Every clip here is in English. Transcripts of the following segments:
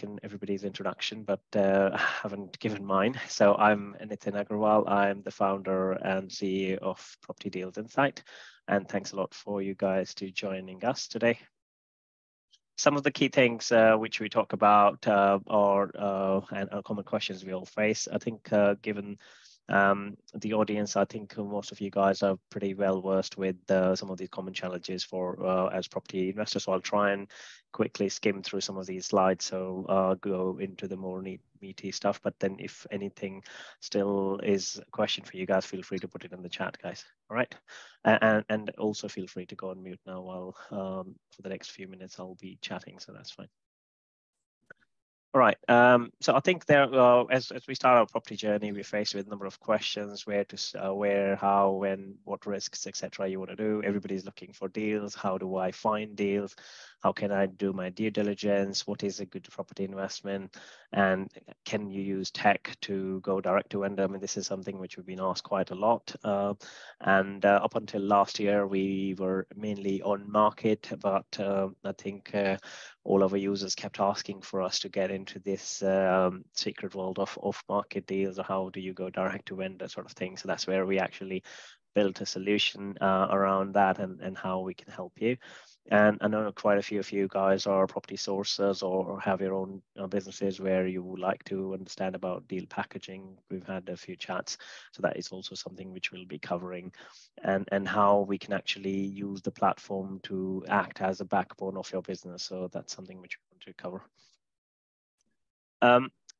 taken everybody's introduction, but I haven't given mine. So I'm Nitin Agrawal. I'm the founder and CEO of Property Deals Insight. And thanks a lot for you guys to joining us today. Some of the key things which we talk about and common questions we all face. I think given the audience, I think most of you guys are pretty well versed with some of these common challenges for as property investors. So I'll try and quickly skim through some of these slides. So go into the more meaty stuff. But then if anything still is a question for you guys, feel free to put it in the chat, guys. All right. And also feel free to go on mute now while for the next few minutes I'll be chatting. So that's fine. All right. So I think there, as we start our property journey, we're faced with a number of questions: where, how, when, what risks, etc. You want to do. Everybody's looking for deals. How do I find deals? How can I do my due diligence? What is a good property investment? And can you use tech to go direct to vendor? I mean, this is something which we've been asked quite a lot. And up until last year, we were mainly on market, but I think all of our users kept asking for us to get into this secret world of off-market deals, or how do you go direct to vendor sort of thing. So that's where we actually built a solution around that and how we can help you. And I know quite a few of you guys are property sourcers or have your own businesses where you would like to understand about deal packaging. We've had a few chats, so that is also something which we'll be covering, and how we can actually use the platform to act as a backbone of your business. So that's something which we want to cover.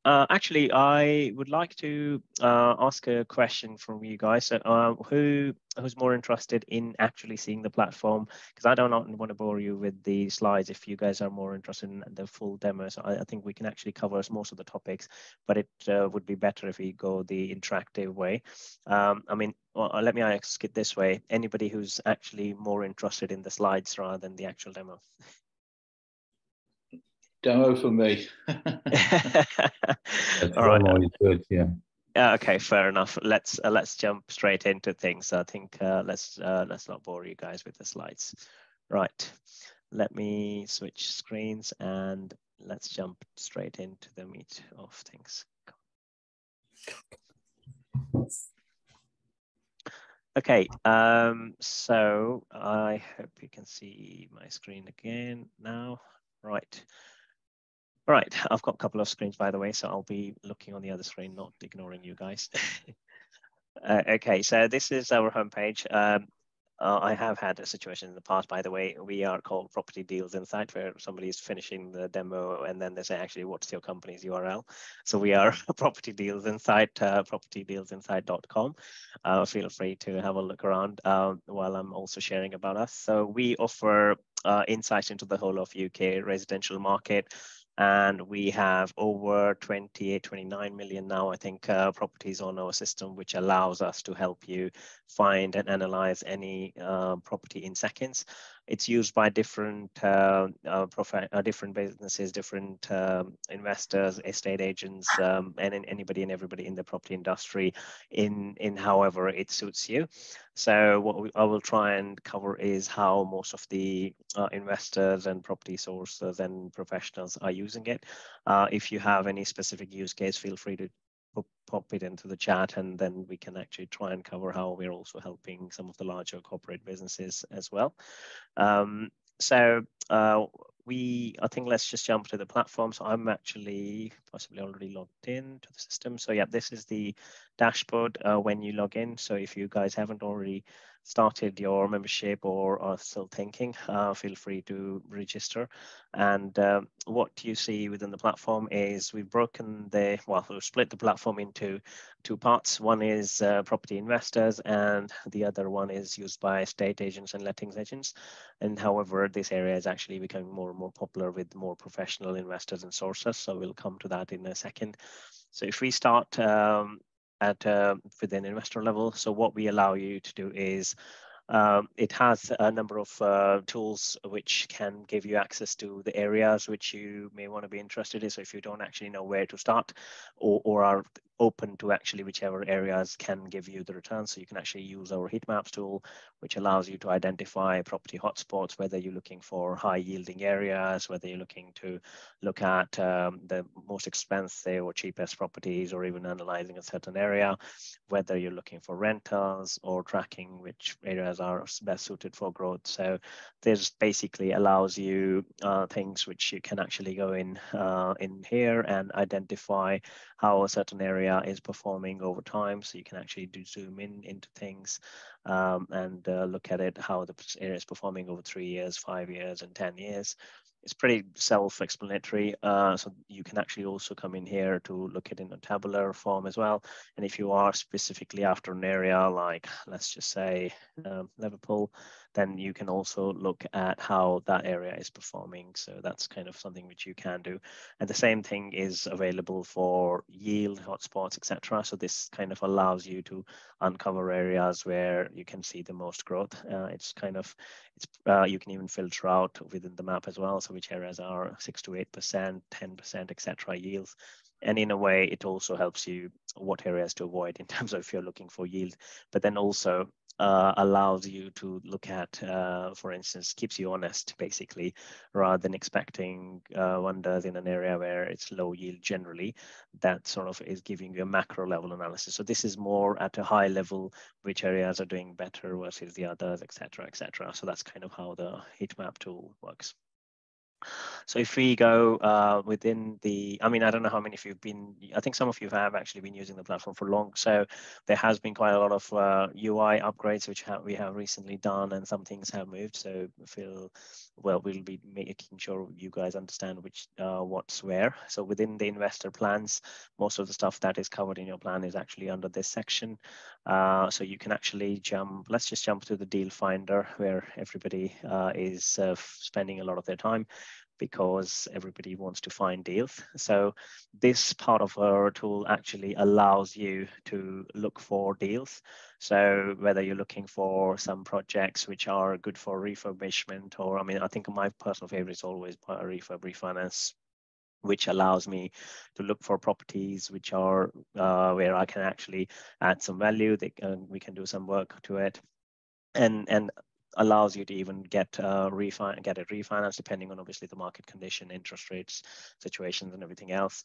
Actually, I would like to ask a question from you guys. So, who's more interested in actually seeing the platform? Because I don't want to bore you with the slides. If you guys are more interested in the full demo, so I think we can actually cover most of the topics, but it would be better if we go the interactive way. I mean, let me ask it this way: anybody who's actually more interested in the slides rather than the actual demo? Demo for me. All right. Always good, yeah. Okay, fair enough. Let's jump straight into things. I think let's not bore you guys with the slides. Right. Let me switch screens and let's jump straight into the meat of things. Okay. So I hope you can see my screen again now. Right. All right, I've got a couple of screens, by the way, so I'll be looking on the other screen, not ignoring you guys. Okay, so this is our homepage. I have had a situation in the past, by the way. We are called Property Deals Insight, where somebody is finishing the demo and then they say, actually, what's your company's URL? So we are Property Deals Insight, propertydealsinsight.com. Feel free to have a look around while I'm also sharing about us. So we offer insights into the whole of UK residential market. And we have over 28, 29 million now, I think, properties on our system, which allows us to help you find and analyze any property in seconds. It's used by different different businesses, different investors, estate agents, and anybody and everybody in the property industry in however it suits you. So what I will try and cover is how most of the investors and property sources and professionals are using it. If you have any specific use case, feel free to pop it into the chat, and then we can actually try and cover how we're also helping some of the larger corporate businesses as well. I think let's just jump to the platform. So I'm actually possibly already logged in to the system. So yeah, this is the dashboard when you log in. So if you guys haven't already started your membership or are still thinking, feel free to register. And what you see within the platform is we've split the platform into two parts. One is property investors, and the other one is used by estate agents and lettings agents. And however, this area is actually becoming more and more popular with more professional investors and sources. So we'll come to that in a second. So if we start within investor level, so what we allow you to do is it has a number of tools which can give you access to the areas which you may want to be interested in. So if you don't actually know where to start or are open to actually whichever areas can give you the return. So you can actually use our heat maps tool, which allows you to identify property hotspots, whether you're looking for high yielding areas, whether you're looking to look at the most expensive or cheapest properties, or even analyzing a certain area, whether you're looking for rentals or tracking which areas are best suited for growth. So this basically allows you things which you can actually go in here and identify how a certain area is performing over time. So you can actually zoom in into things and look at it, how the area is performing over 3 years, 5 years, and 10 years. It's pretty self-explanatory. So you can actually also come in here to look at it in a tabular form as well. And if you are specifically after an area like, let's just say Liverpool, then you can also look at how that area is performing. So that's kind of something which you can do. And the same thing is available for yield, hotspots, etc. So this kind of allows you to uncover areas where you can see the most growth. You can even filter out within the map as well. So which areas are 6 to 8%, 10%, etc. yields. And in a way, it also helps you what areas to avoid in terms of if you're looking for yield, but then also allows you to look at, for instance, keeps you honest, basically, rather than expecting wonders in an area where it's low yield generally. That sort of is giving you a macro level analysis. So this is more at a high level, which areas are doing better versus the others, etc., etc. So that's kind of how the heat map tool works. So if we go within the, I mean, I don't know how many of you've been, I think some of you have actually been using the platform for long. So there has been quite a lot of UI upgrades, which we have recently done, and some things have moved. So we'll be making sure you guys understand which what's where. So within the investor plans, most of the stuff that is covered in your plan is actually under this section. So you can actually let's just jump to the deal finder, where everybody is spending a lot of their time, because everybody wants to find deals. So this part of our tool actually allows you to look for deals. So whether you're looking for some projects which are good for refurbishment, or I mean, I think my personal favorite is always a refurb refinance, which allows me to look for properties which are where I can actually add some value. We can do some work to it, and allows you to even get it refinanced depending on obviously the market condition, interest rates, situations, and everything else.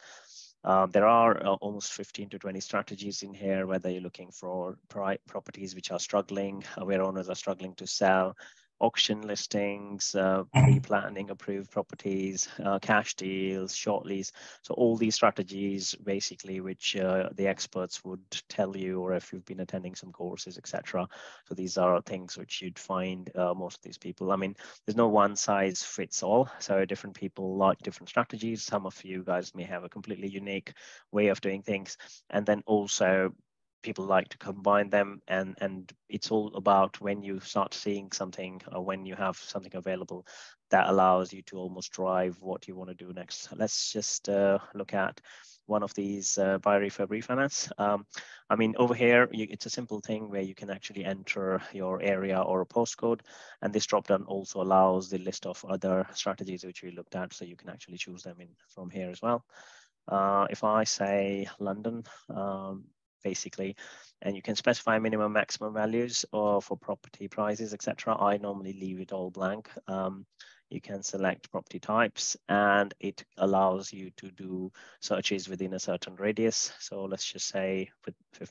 There are almost 15 to 20 strategies in here, whether you're looking for properties which are struggling, where owners are struggling to sell, auction listings, pre-planning approved properties, cash deals, short lease. So all these strategies basically which the experts would tell you, or if you've been attending some courses, etc. So these are things which you'd find most of these people. I mean, there's no one size fits all. So different people like different strategies. Some of you guys may have a completely unique way of doing things. And then also people like to combine them, and it's all about when you start seeing something, or when you have something available that allows you to almost drive what you want to do next. Let's just look at one of these buy, refurb, refinance. I mean, over here, it's a simple thing where you can actually enter your area or a postcode, and this dropdown also allows the list of other strategies which we looked at, so you can actually choose them from here as well. If I say London, basically, and you can specify minimum, maximum values or for property prices, etc. I normally leave it all blank. You can select property types, and it allows you to do searches within a certain radius. So let's just say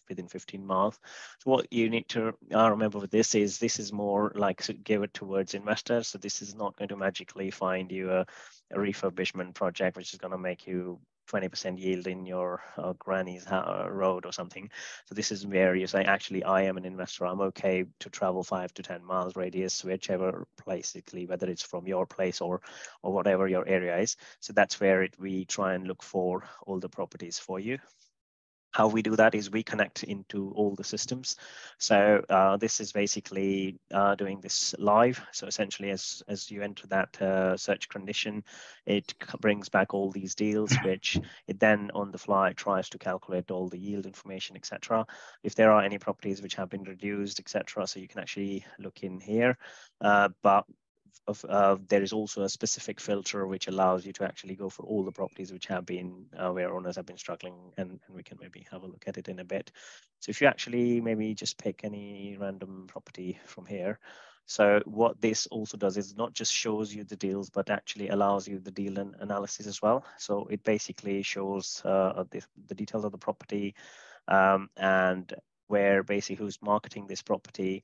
within 15 miles. So what you need to remember with this is more like geared towards investors. So this is not going to magically find you a refurbishment project which is going to make you 20% yield in your granny's road or something. So this is where you say, actually, I am an investor. I'm okay to travel 5 to 10 miles radius, whichever basically, whether it's from your place or whatever your area is. So that's where we try and look for all the properties for you. How we do that is we connect into all the systems. So this is basically doing this live. So essentially, as you enter that search condition, it brings back all these deals, which it then on the fly tries to calculate all the yield information, etc. If there are any properties which have been reduced, etc. So you can actually look in here. But there is also a specific filter which allows you to actually go for all the properties which have been where owners have been struggling, and we can maybe have a look at it in a bit. So if you actually maybe just pick any random property from here. So what this also does is not just shows you the deals, but actually allows you the deal analysis as well. So it basically shows the details of the property, and where basically who's marketing this property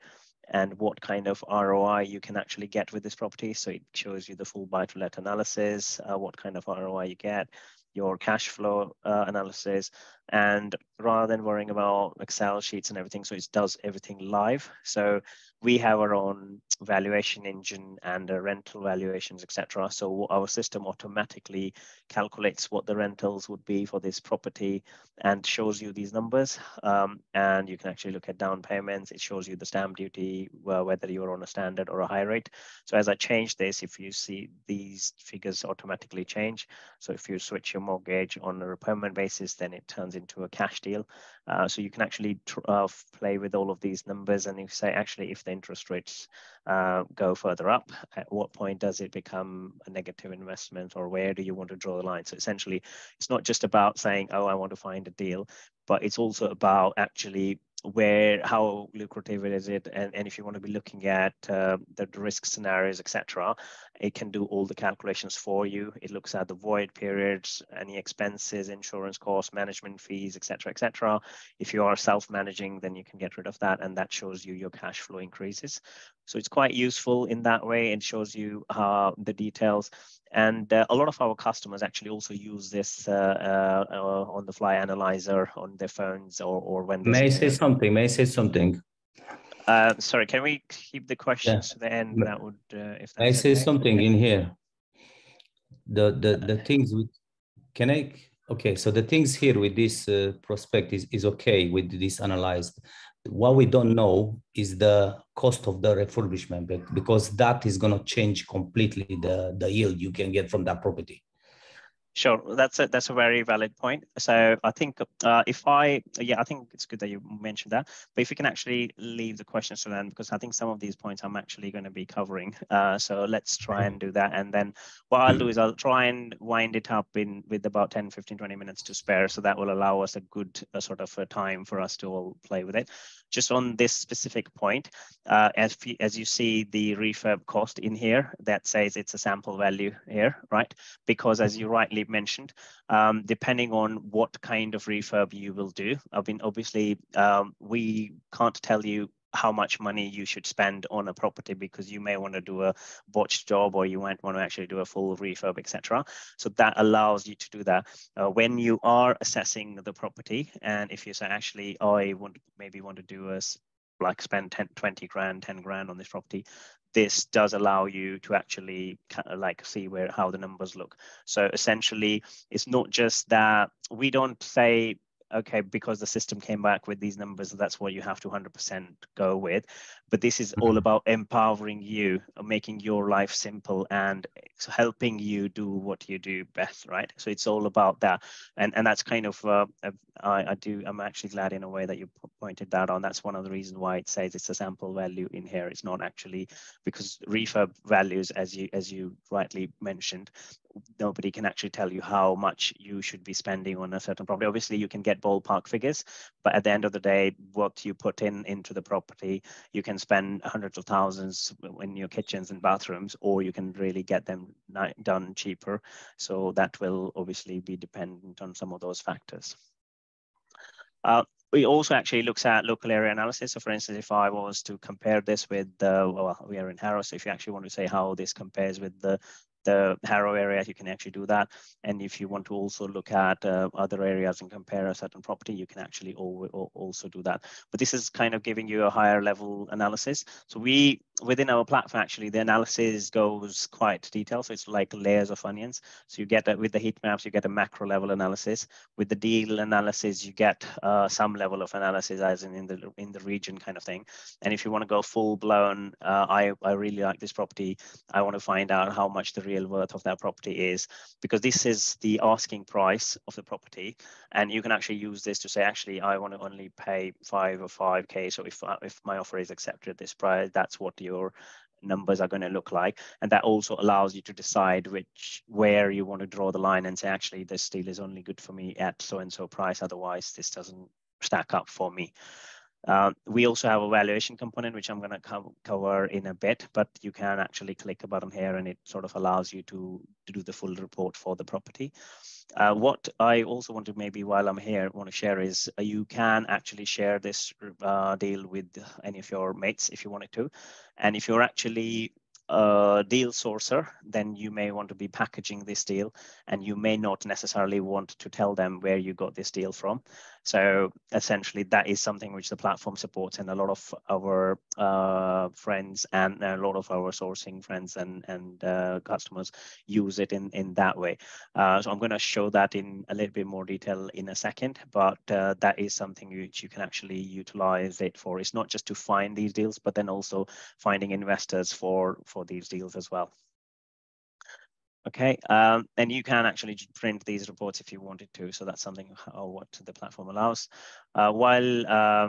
and what kind of ROI you can actually get with this property. So it shows you the full buy to let analysis, what kind of ROI you get, your cash flow analysis, and rather than worrying about Excel sheets and everything, so it does everything live. So we have our own valuation engine and rental valuations, etc. So our system automatically calculates what the rentals would be for this property and shows you these numbers. And you can actually look at down payments. It shows you the stamp duty, whether you're on a standard or a high rate. So as I change this, if you see these figures automatically change. So if you switch your mortgage on a repayment basis, then it turns into a cash deal. So you can actually play with all of these numbers, and you say, actually, if the interest rates go further up, at what point does it become a negative investment, or where do you want to draw the line? So essentially, it's not just about saying, oh, I want to find a deal, but it's also about actually how lucrative is it, and if you want to be looking at the risk scenarios, etc., it can do all the calculations for you. It looks at the void periods, any expenses, insurance costs, management fees, etc. If you are self-managing, then you can get rid of that, and that shows you your cash flow increases. So it's quite useful in that way. It shows you the details. And a lot of our customers actually also use this on the fly analyzer on their phones, or when they're May I say something? May I say something? Sorry, can we keep the questions to the end? That would, if that's May I say okay. something in here? The things with, can I? Okay, so the things here with this prospect is okay with this analyzed. What we don't know is the cost of the refurbishment, because that is going to change completely the yield you can get from that property. Sure, that's a very valid point. So I think I think it's good that you mentioned that. But if you can actually leave the questions to then, because I think some of these points I'm actually going to be covering. So let's try and do that. And then what I'll do is I'll try and wind it up with about 10, 15, 20 minutes to spare. So that will allow us a good sort of a time for us to all play with it. Just on this specific point, as you see the refurb cost in here, that says it's a sample value here, right? Because as you rightly mentioned, depending on what kind of refurb you will do, obviously we can't tell you how much money you should spend on a property, because you may want to do a botched job, or you might want to actually do a full refurb, etc. So that allows you to do that when you are assessing the property. And if you say, actually, I maybe want to do spend 10, 20 grand, 10 grand on this property, this does allow you to actually kind of see how the numbers look. So essentially, it's not just that we don't say, okay, because the system came back with these numbers, that's what you have to 100% go with. But this is all about empowering you, making your life simple, and helping you do what you do best, right? So it's all about that. And that's kind of, I'm actually glad in a way that you pointed that on. That's one of the reasons why it says it's a sample value in here. It's not actually, because refurb values, as you rightly mentioned, nobody can actually tell you how much you should be spending on a certain property. Obviously, you can get ballpark figures, but at the end of the day, what you put into the property, you can spend hundreds of thousands in your kitchens and bathrooms, or you can really get them done cheaper. So that will obviously be dependent on some of those factors. We also actually looks at local area analysis. So for instance, if I was to compare this with well, we are in Harrow, so if you actually want to say how this compares with the Harrow area, you can actually do that. And if you want to also look at other areas and compare a certain property, you can actually also do that. But this is kind of giving you a higher level analysis. So within our platform, actually, the analysis goes quite detailed. So it's like layers of onions. So you get that with the heat maps, you get a macro level analysis. With the deal analysis, you get some level of analysis, as in the region kind of thing. And if you want to go full blown, I really like this property, I want to find out how much the real worth of that property is, because this is the asking price of the property, and you can actually use this to say, actually, I want to only pay 5 or 5k. So if my offer is accepted at this price, that's what your numbers are going to look like. And that also allows you to decide where you want to draw the line and say, actually, this deal is only good for me at so-and-so price. Otherwise, this doesn't stack up for me. We also have a valuation component, which I'm going to cover in a bit, but you can actually click a button here and it sort of allows you to do the full report for the property. What I also want to maybe while I'm here want to share is you can actually share this deal with any of your mates if you wanted to. And if you're actually a deal sourcer, then you may want to be packaging this deal and you may not necessarily want to tell them where you got this deal from. So essentially that is something which the platform supports, and a lot of our friends and a lot of our sourcing friends and customers use it in that way. So I'm going to show that in a little bit more detail in a second, but that is something which you can actually utilize it for. It's not just to find these deals, but then also finding investors for these deals as well. Okay, and you can actually print these reports if you wanted to. So that's something what the platform allows. While I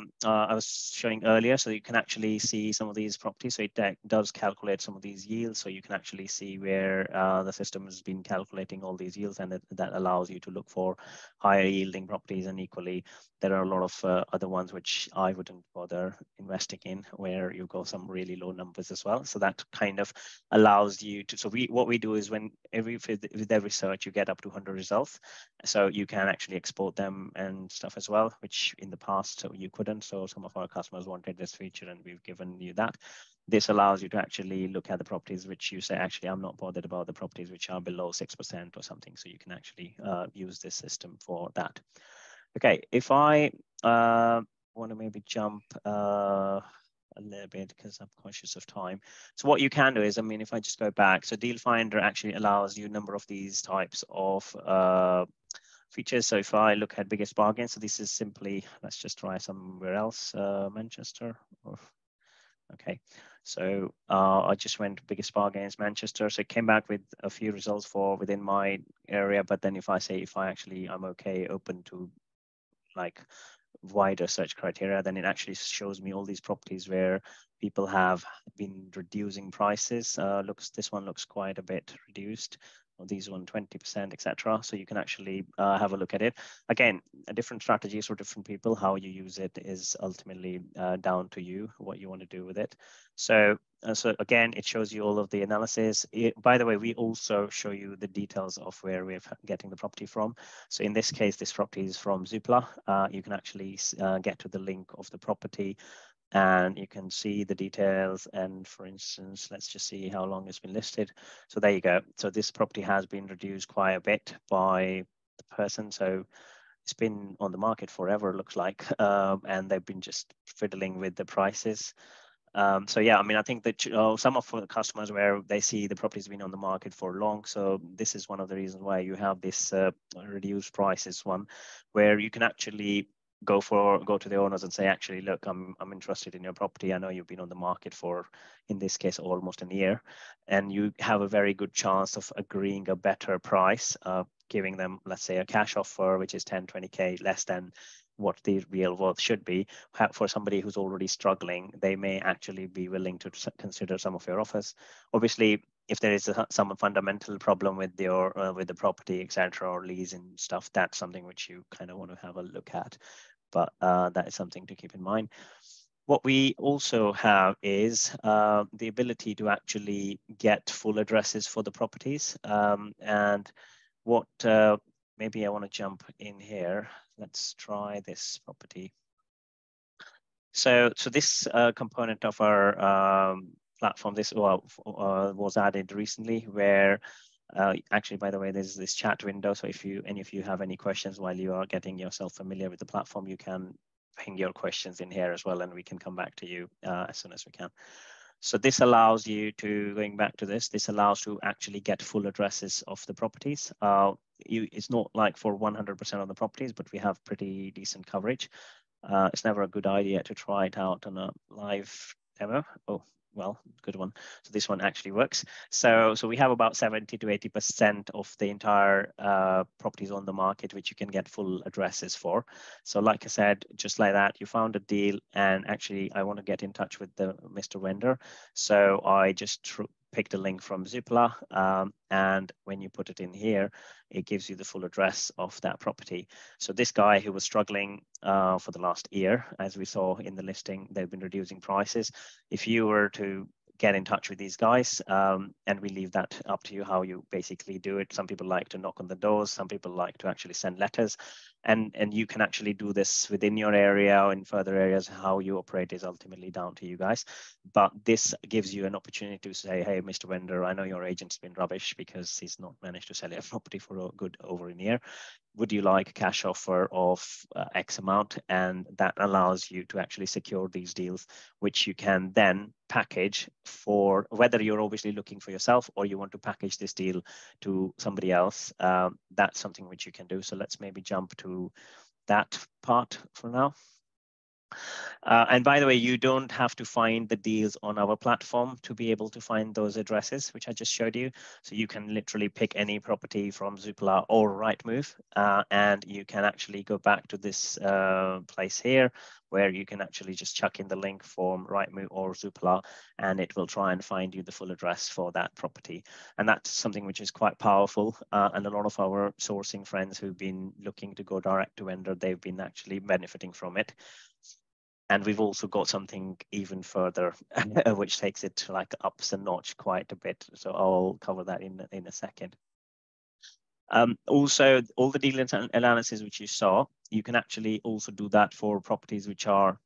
was showing earlier, so you can actually see some of these properties. So it does calculate some of these yields. So you can actually see where the system has been calculating all these yields, and that allows you to look for higher yielding properties. And equally, there are a lot of other ones which I wouldn't bother investing in, where you go some really low numbers as well. So that kind of allows you to. So what we do is with every search, you get up to 100 results. So you can actually export them and stuff as well, which in the past you couldn't. So some of our customers wanted this feature and we've given you that. This allows you to actually look at the properties which you say, actually, I'm not bothered about the properties which are below 6% or something. So you can actually use this system for that. Okay, if I want to maybe jump a little bit because I'm conscious of time. So what you can do is, I mean, if I just go back, so Deal Finder actually allows you a number of these types of features. So if I look at biggest bargain, so this is simply, let's just try somewhere else, Manchester. Okay, so I just went biggest bargains Manchester. So it came back with a few results for within my area. But then if I say, I'm okay, open to like wider search criteria, then it actually shows me all these properties where people have been reducing prices. This one looks quite a bit reduced. These 20%, etc. So you can actually have a look at it. Again, different strategies for different people. How you use it is ultimately down to you, what you want to do with it. So again, it shows you all of the analysis. By the way, we also show you the details of where we're getting the property from. So in this case, this property is from Zoopla. You can actually get to the link of the property, and you can see the details. And for instance, let's just see how long it's been listed. So there you go. So this property has been reduced quite a bit by the person. So it's been on the market forever, looks like, and they've been just fiddling with the prices. So yeah, I mean, I think that some of the customers where they see the property's been on the market for long. So this is one of the reasons why you have this reduced prices one, where you can actually go to the owners and say, actually, look, I'm interested in your property. I know you've been on the market for, in this case, almost a year, and you have a very good chance of agreeing a better price, giving them, let's say, a cash offer, which is 10, 20K less than what the real worth should be. For somebody who's already struggling, they may actually be willing to consider some of your offers. Obviously, if there is some fundamental problem with with the property, etc., or lease and stuff, that's something which you kind of want to have a look at. But that is something to keep in mind. What we also have is the ability to actually get full addresses for the properties. And what maybe I want to jump in here. Let's try this property. So this component of our platform, this was added recently, where actually, by the way, there's this chat window. So if any of you have any questions while you are getting yourself familiar with the platform, you can ping your questions in here as well, and we can come back to you as soon as we can. So this allows you to, going back to this allows to actually get full addresses of the properties. It's not like for 100% of the properties, but we have pretty decent coverage. It's never a good idea to try it out on a live demo. Oh, well, good one. So this one actually works. So we have about 70 to 80% of the entire properties on the market, which you can get full addresses for. So like I said, just like that, you found a deal, and actually I want to get in touch with the Mr. Vendor. So I just picked a link from Zoopla, and when you put it in here, it gives you the full address of that property. So this guy who was struggling for the last year, as we saw in the listing, they've been reducing prices. If you were to get in touch with these guys, and we leave that up to you how you basically do it. Some people like to knock on the doors, some people like to actually send letters, and you can actually do this within your area or in further areas. How you operate is ultimately down to you guys, but this gives you an opportunity to say, hey, Mr. Vendor, I know your agent's been rubbish because he's not managed to sell a property for a good over a year. Would you like a cash offer of X amount? And that allows you to actually secure these deals, which you can then package for whether you're obviously looking for yourself or you want to package this deal to somebody else. That's something which you can do. So let's maybe jump to that part for now. And by the way, you don't have to find the deals on our platform to be able to find those addresses, which I just showed you. So you can literally pick any property from Zoopla or Rightmove, and you can actually go back to this place here, where you can actually just chuck in the link from Rightmove or Zoopla, and it will try and find you the full address for that property. And that's something which is quite powerful. And a lot of our sourcing friends who've been looking to go direct to vendor, they've been actually benefiting from it. And we've also got something even further, which takes it to like ups a notch quite a bit. So I'll cover that in a second. Also, all the deal analysis which you saw, you can actually also do that for properties which are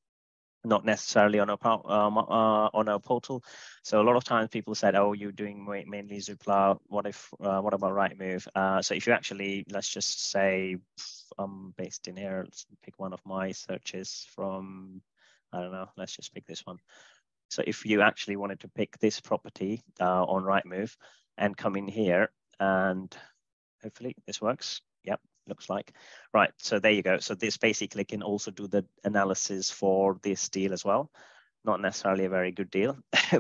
not necessarily on our portal. So a lot of times people said, oh, you're doing mainly Zoopla. What about Rightmove? So if you actually, let's just say I'm based in here, let's pick one of my searches from, I don't know, let's just pick this one. So if you actually wanted to pick this property on Rightmove and come in here, and hopefully this works. Yep, looks like. Right, so there you go. So this basically can also do the analysis for this deal as well. Not necessarily a very good deal,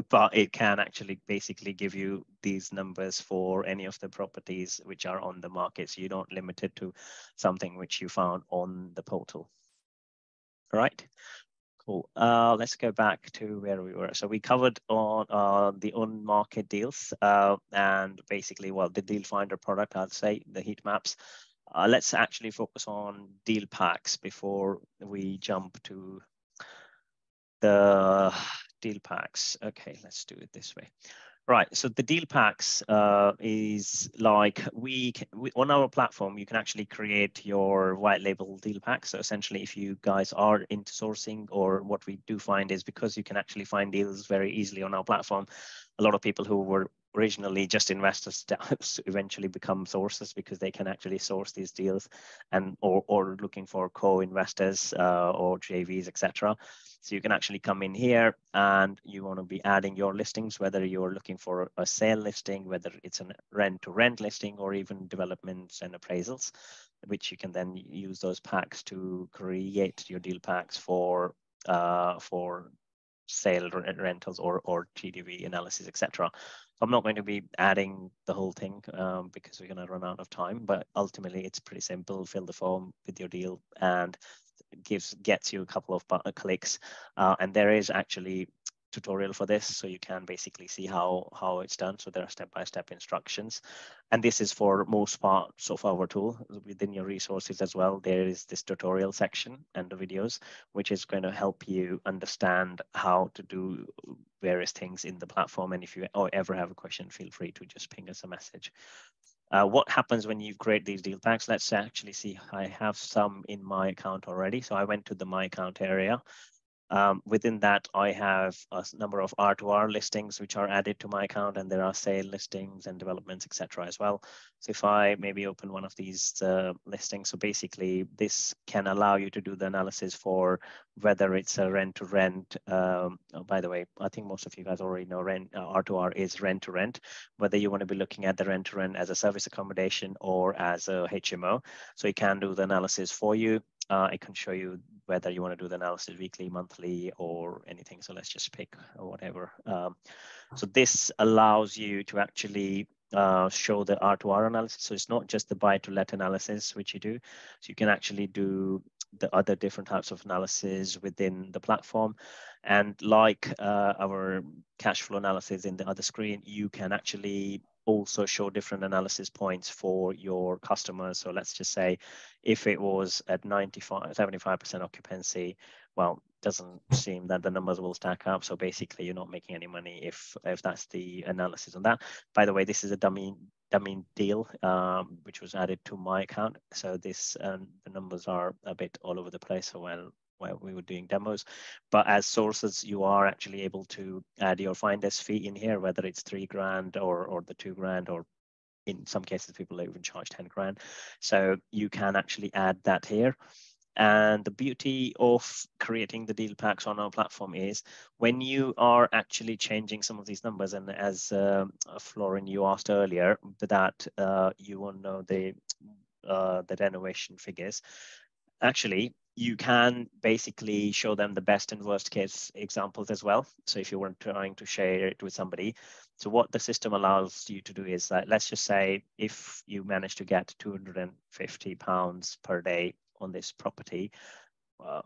but it can actually basically give you these numbers for any of the properties which are on the market. So you don't limit it to something which you found on the portal. All right. Cool. Let's go back to where we were. So we covered on the on-market deals and basically, well, the deal finder product, I'd say, the heat maps. Let's actually focus on deal packs before we jump to the deal packs. Okay, let's do it this way. Right, so the deal packs is like we on our platform, you can actually create your white label deal packs. So essentially, if you guys are into sourcing, or what we do find is because you can actually find deals very easily on our platform, a lot of people who were originally just investors eventually become sources because they can actually source these deals, and or looking for co-investors or JVs, etc. So you can actually come in here and you want to be adding your listings, whether you're looking for a sale listing, whether it's a rent-to-rent listing, or even developments and appraisals, which you can then use those packs to create your deal packs for sale rentals or GDV analysis, etc. I'm not going to be adding the whole thing because we're going to run out of time, but ultimately it's pretty simple. Fill the form with your deal and gets you a couple of clicks, and there is actually tutorial for this, so you can basically see how it's done. So there are step-by-step instructions, and this is for most parts of our tool. Within your resources as well, there is this tutorial section and the videos, which is going to help you understand how to do various things in the platform. And if you ever have a question, feel free to just ping us a message. What happens when you create these deal packs? Let's actually see. I have some in my account already. So I went to the My Account area. Within that, I have a number of R2R listings which are added to my account, and there are sale listings and developments, etc. as well. So if I maybe open one of these listings, so basically this can allow you to do the analysis for whether it's a rent-to-rent. Oh, by the way, I think most of you guys already know R2R is rent-to-rent, whether you want to be looking at the rent-to-rent as a service accommodation or as a HMO. So it can do the analysis for you. It can show you whether you want to do the analysis weekly, monthly, or anything. So let's just pick whatever. So this allows you to actually show the R2R analysis. So it's not just the buy to let analysis, which you do. So you can actually do the other different types of analysis within the platform. And like our cash flow analysis in the other screen, you can actually also show different analysis points for your customers. So let's just say if it was at 75% occupancy, well, doesn't seem that the numbers will stack up. So basically you're not making any money if that's the analysis on that. By the way, this is a dummy deal, which was added to my account. So this the numbers are a bit all over the place. So while we were doing demos, but as sources, you are actually able to add your finder's fee in here, whether it's $3,000 or the $2,000, or in some cases, people even charge 10 grand. So you can actually add that here. And the beauty of creating the deal packs on our platform is when you are actually changing some of these numbers, and as Florin, you asked earlier, that you want to know the renovation figures. Actually, you can basically show them the best and worst case examples as well. So if you were trying to share it with somebody, so what the system allows you to do is that, let's just say if you manage to get £250 per day on this property,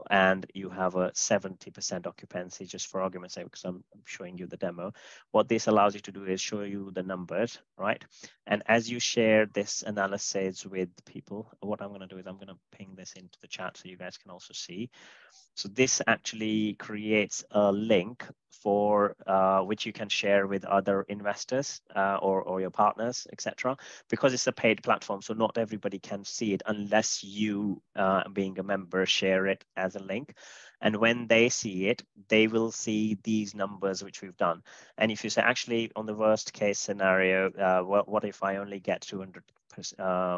and you have a 70% occupancy, just for argument's sake, because I'm showing you the demo. What this allows you to do is show you the numbers, right? And as you share this analysis with people, what I'm going to do is I'm going to ping this into the chat so you guys can also see. So this actually creates a link for which you can share with other investors or your partners, etc. Because it's a paid platform, so not everybody can see it unless you, being a member, share it as a link. And when they see it, they will see these numbers which we've done. And if you say, actually, on the worst case scenario, what if I only get 200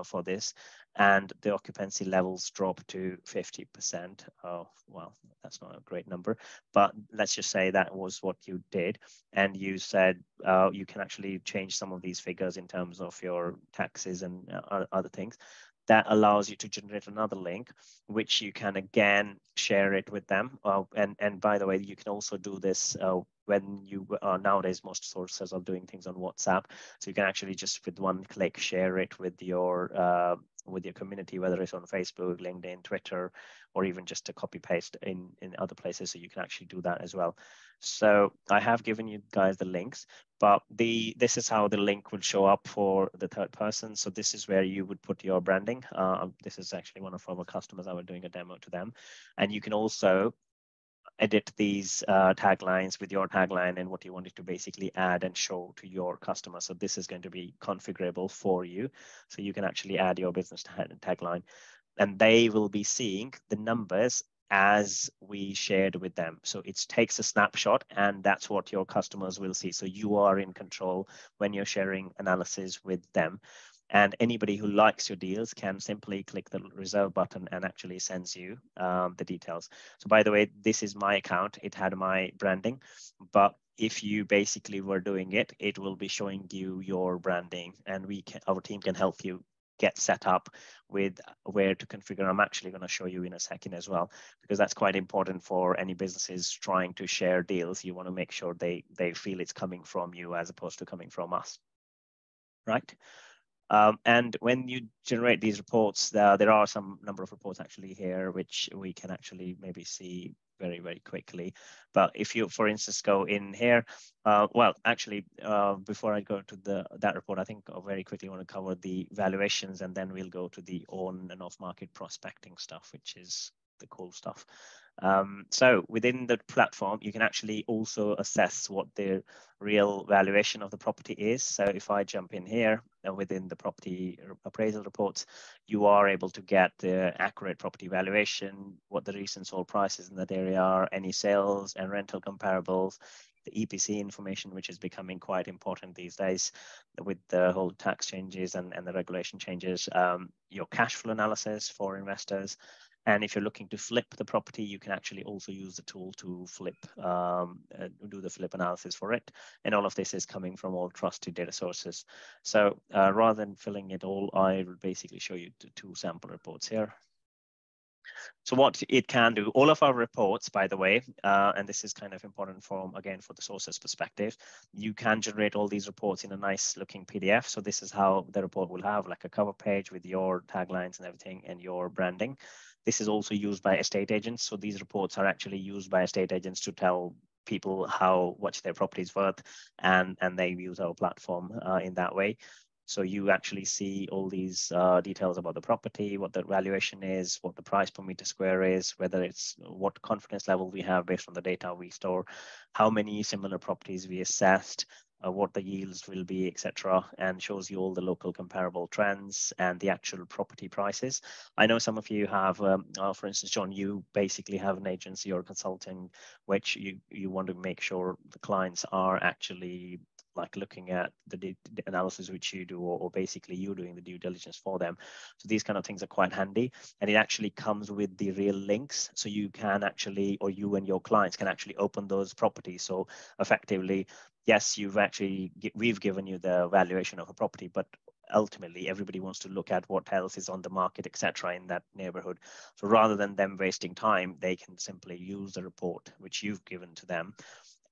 for this, and the occupancy levels drop to 50%? Oh, well, that's not a great number, but let's just say that was what you did. And you said you can actually change some of these figures in terms of your taxes and other things. That allows you to generate another link, which you can again share it with them. And by the way, you can also do this when you nowadays most sources are doing things on WhatsApp. So you can actually just with one click share it with your community, whether it's on Facebook, LinkedIn, Twitter, or even just to copy paste in other places. So you can actually do that as well. So I have given you guys the links, but this is how the link would show up for the third person. So this is where you would put your branding. This is actually one of our customers. I was doing a demo to them. And you can also edit these taglines with your tagline and what you wanted to basically add and show to your customer. So this is going to be configurable for you. So you can actually add your business tagline, and they will be seeing the numbers as we shared with them. So it takes a snapshot, and that's what your customers will see. So you are in control when you're sharing analysis with them. And anybody who likes your deals can simply click the reserve button and actually sends you the details. So by the way, this is my account. It had my branding, but if you basically were doing it, it will be showing you your branding, and our team can help you get set up with where to configure. I'm actually going to show you in a second as well, because that's quite important for any businesses trying to share deals. You want to make sure they feel it's coming from you as opposed to coming from us, right? And when you generate these reports, there are some number of reports actually here, which we can actually maybe see very, very quickly. But if you, for instance, go in here, well, actually, before I go to that report, I think I very quickly want to cover the valuations, and then we'll go to the on and off market prospecting stuff, which is the cool stuff. So within the platform, you can actually also assess what the real valuation of the property is. So if I jump in here within the property appraisal reports, you are able to get the accurate property valuation, what the recent sold prices in that area are, any sales and rental comparables, the EPC information, which is becoming quite important these days with the whole tax changes and the regulation changes, your cash flow analysis for investors. And if you're looking to flip the property, you can actually also use the tool to flip, do the flip analysis for it. And all of this is coming from all trusted data sources. So rather than filling it all, I will basically show you the two sample reports here. So what it can do, all of our reports, by the way, and this is kind of important again, for the sources perspective, you can generate all these reports in a nice looking PDF. So this is how the report will have like a cover page with your taglines and everything and your branding. This is also used by estate agents. So these reports are actually used by estate agents to tell people how much their property is worth, and they use our platform in that way. So you actually see all these details about the property, what the valuation is, what the price per meter square is, whether it's what confidence level we have based on the data we store, how many similar properties we assessed, what the yields will be, etc., and shows you all the local comparable trends and the actual property prices. I know some of you have, for instance, John, you basically have an agency or consulting, which you want to make sure the clients are actually like looking at the analysis which you do, or basically you doing the due diligence for them. So these kind of things are quite handy, and it actually comes with the real links. So you can actually, or you and your clients can actually open those properties. So effectively, yes, we've given you the valuation of a property, but ultimately everybody wants to look at what else is on the market, etc., in that neighborhood. So rather than them wasting time, they can simply use the report which you've given to them,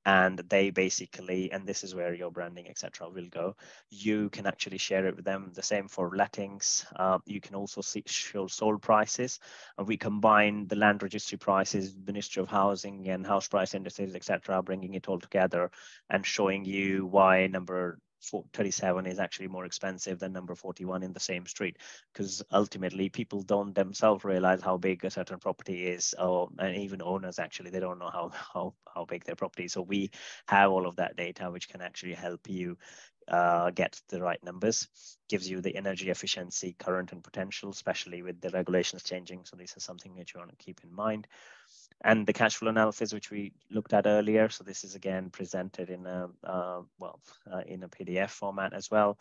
and they basically, and this is where your branding, etc., will go. You can actually share it with them. The same for lettings. You can also show sold prices. We combine the land registry prices, Ministry of Housing and house price indices, etc., bringing it all together and showing you why number 37 is actually more expensive than number 41 in the same street, because ultimately people don't themselves realize how big a certain property is, and even owners actually, they don't know how big their property is. So we have all of that data which can actually help you get the right numbers, gives you the energy efficiency, current and potential, especially with the regulations changing. So this is something that you want to keep in mind. And the cash flow analysis, which we looked at earlier. So this is again presented in a in a PDF format as well.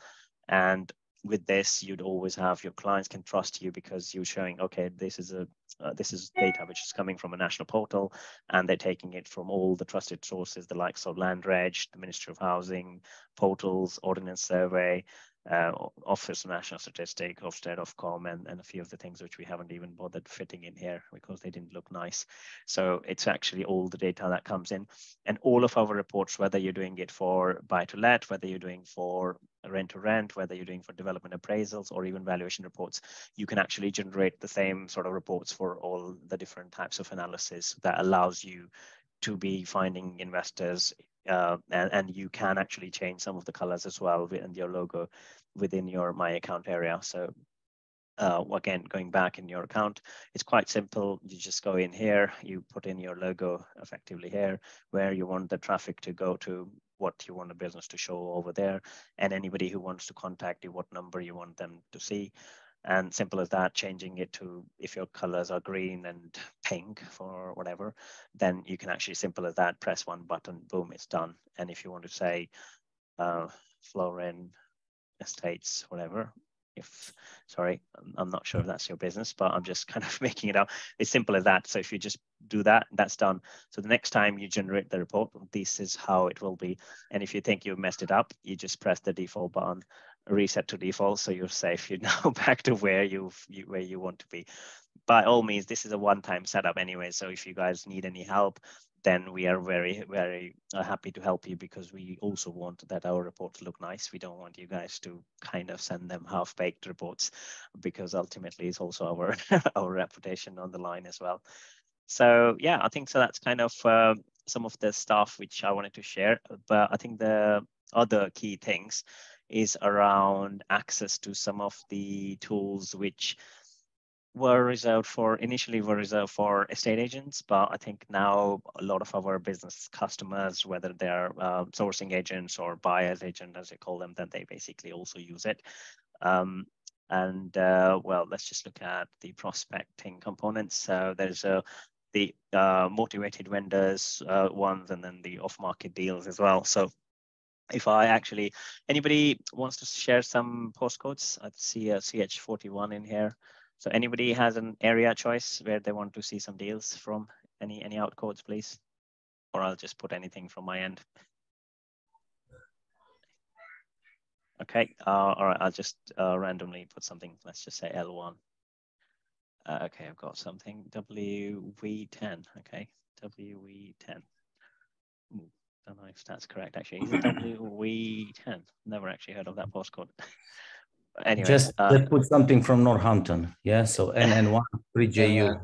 And with this, you'd always have your clients can trust you because you're showing, okay, this is data which is coming from a national portal, and they're taking it from all the trusted sources, the likes of LandReg, the Ministry of Housing, portals, Ordnance Survey, Office of National Statistics, Ofsted, Ofcom, and a few of the things which we haven't even bothered fitting in here because they didn't look nice. So it's actually all the data that comes in, and all of our reports, whether you're doing it for buy to let, whether you're doing for rent to rent, whether you're doing for development appraisals or even valuation reports, you can actually generate the same sort of reports for all the different types of analysis that allows you to be finding investors, and you can actually change some of the colors as well and your logo within your My Account area. So again, going back in your account, it's quite simple. You just go in here, you put in your logo effectively here, where you want the traffic to go to, what you want the business to show over there, and anybody who wants to contact you, what number you want them to see. And simple as that, changing it to, if your colors are green and pink for whatever, then you can actually, simple as that, press one button, boom, it's done. And if you want to say Florin Estates, whatever, sorry, I'm not sure if that's your business, but I'm just kind of making it up. It's simple as that. So if you just do that, that's done. So the next time you generate the report, this is how it will be. And if you think you've messed it up, you just press the default button, reset to default, so you're safe. You're now back to where you want to be. By all means, this is a one-time setup anyway. So if you guys need any help, then we are very, very happy to help you, because we also want that our reports look nice. We don't want you guys to kind of send them half-baked reports, because ultimately it's also our our reputation on the line as well. So yeah, I think so. That's kind of some of the stuff which I wanted to share. But I think the other key things is around access to some of the tools which initially were reserved for estate agents, but I think now a lot of our business customers, whether they're sourcing agents or buyers agent, as they call them, then they basically also use it. Well, let's just look at the prospecting components. So there's the motivated vendors ones, and then the off-market deals as well. So if anybody wants to share some postcodes, I see a CH41 in here. So anybody has an area choice where they want to see some deals from? Any outcodes, please? Or I'll just put anything from my end. Okay, all right, I'll just randomly put something. Let's just say L1. Okay, I've got something. WV10. Okay, WV10. Don't know if that's correct, actually. Is it WV10? Never actually heard of that postcode. Anyway. Just put something from Northampton. Yeah, so NN1 3JU.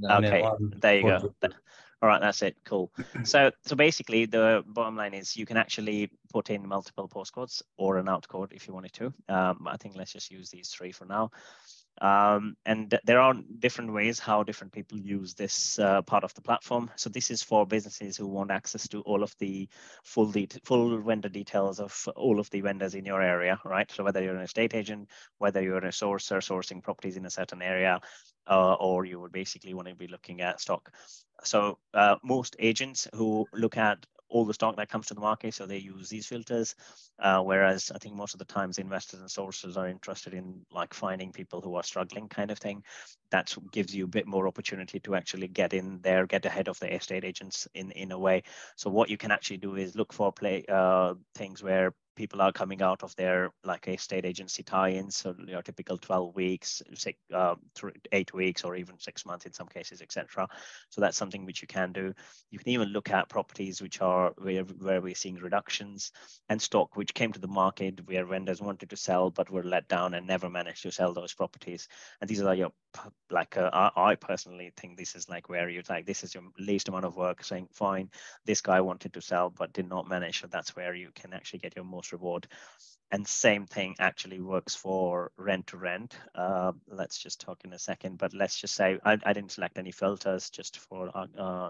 Okay, NN1 there you go. 4JU. All right, that's it. Cool. So basically, the bottom line is you can actually put in multiple postcodes or an outcode if you wanted to. I think let's just use these three for now. And there are different ways how different people use this part of the platform. So this is for businesses who want access to all of the full vendor details of all of the vendors in your area, right? So whether you're an estate agent, whether you're a sourcer sourcing properties in a certain area, or you would basically want to be looking at stock. So most agents who look at all the stock that comes to the market, so they use these filters, whereas I think most of the times investors and sources are interested in like finding people who are struggling kind of thing. That gives you a bit more opportunity to actually get in there, get ahead of the estate agents in a way. So what you can actually do is look for things where people are coming out of their like estate agency tie-ins, so your typical 12 weeks, 8 weeks, or even 6 months in some cases, etc. So that's something which you can do. You can even look at properties which are where we're seeing reductions, and stock which came to the market where vendors wanted to sell but were let down and never managed to sell those properties. And these are your like I personally think this is like where you like this is your least amount of work, saying fine, this guy wanted to sell but did not manage, so that's where you can actually get your most reward. And same thing actually works for rent to rent. Let's just talk in a second, but let's just say I didn't select any filters just for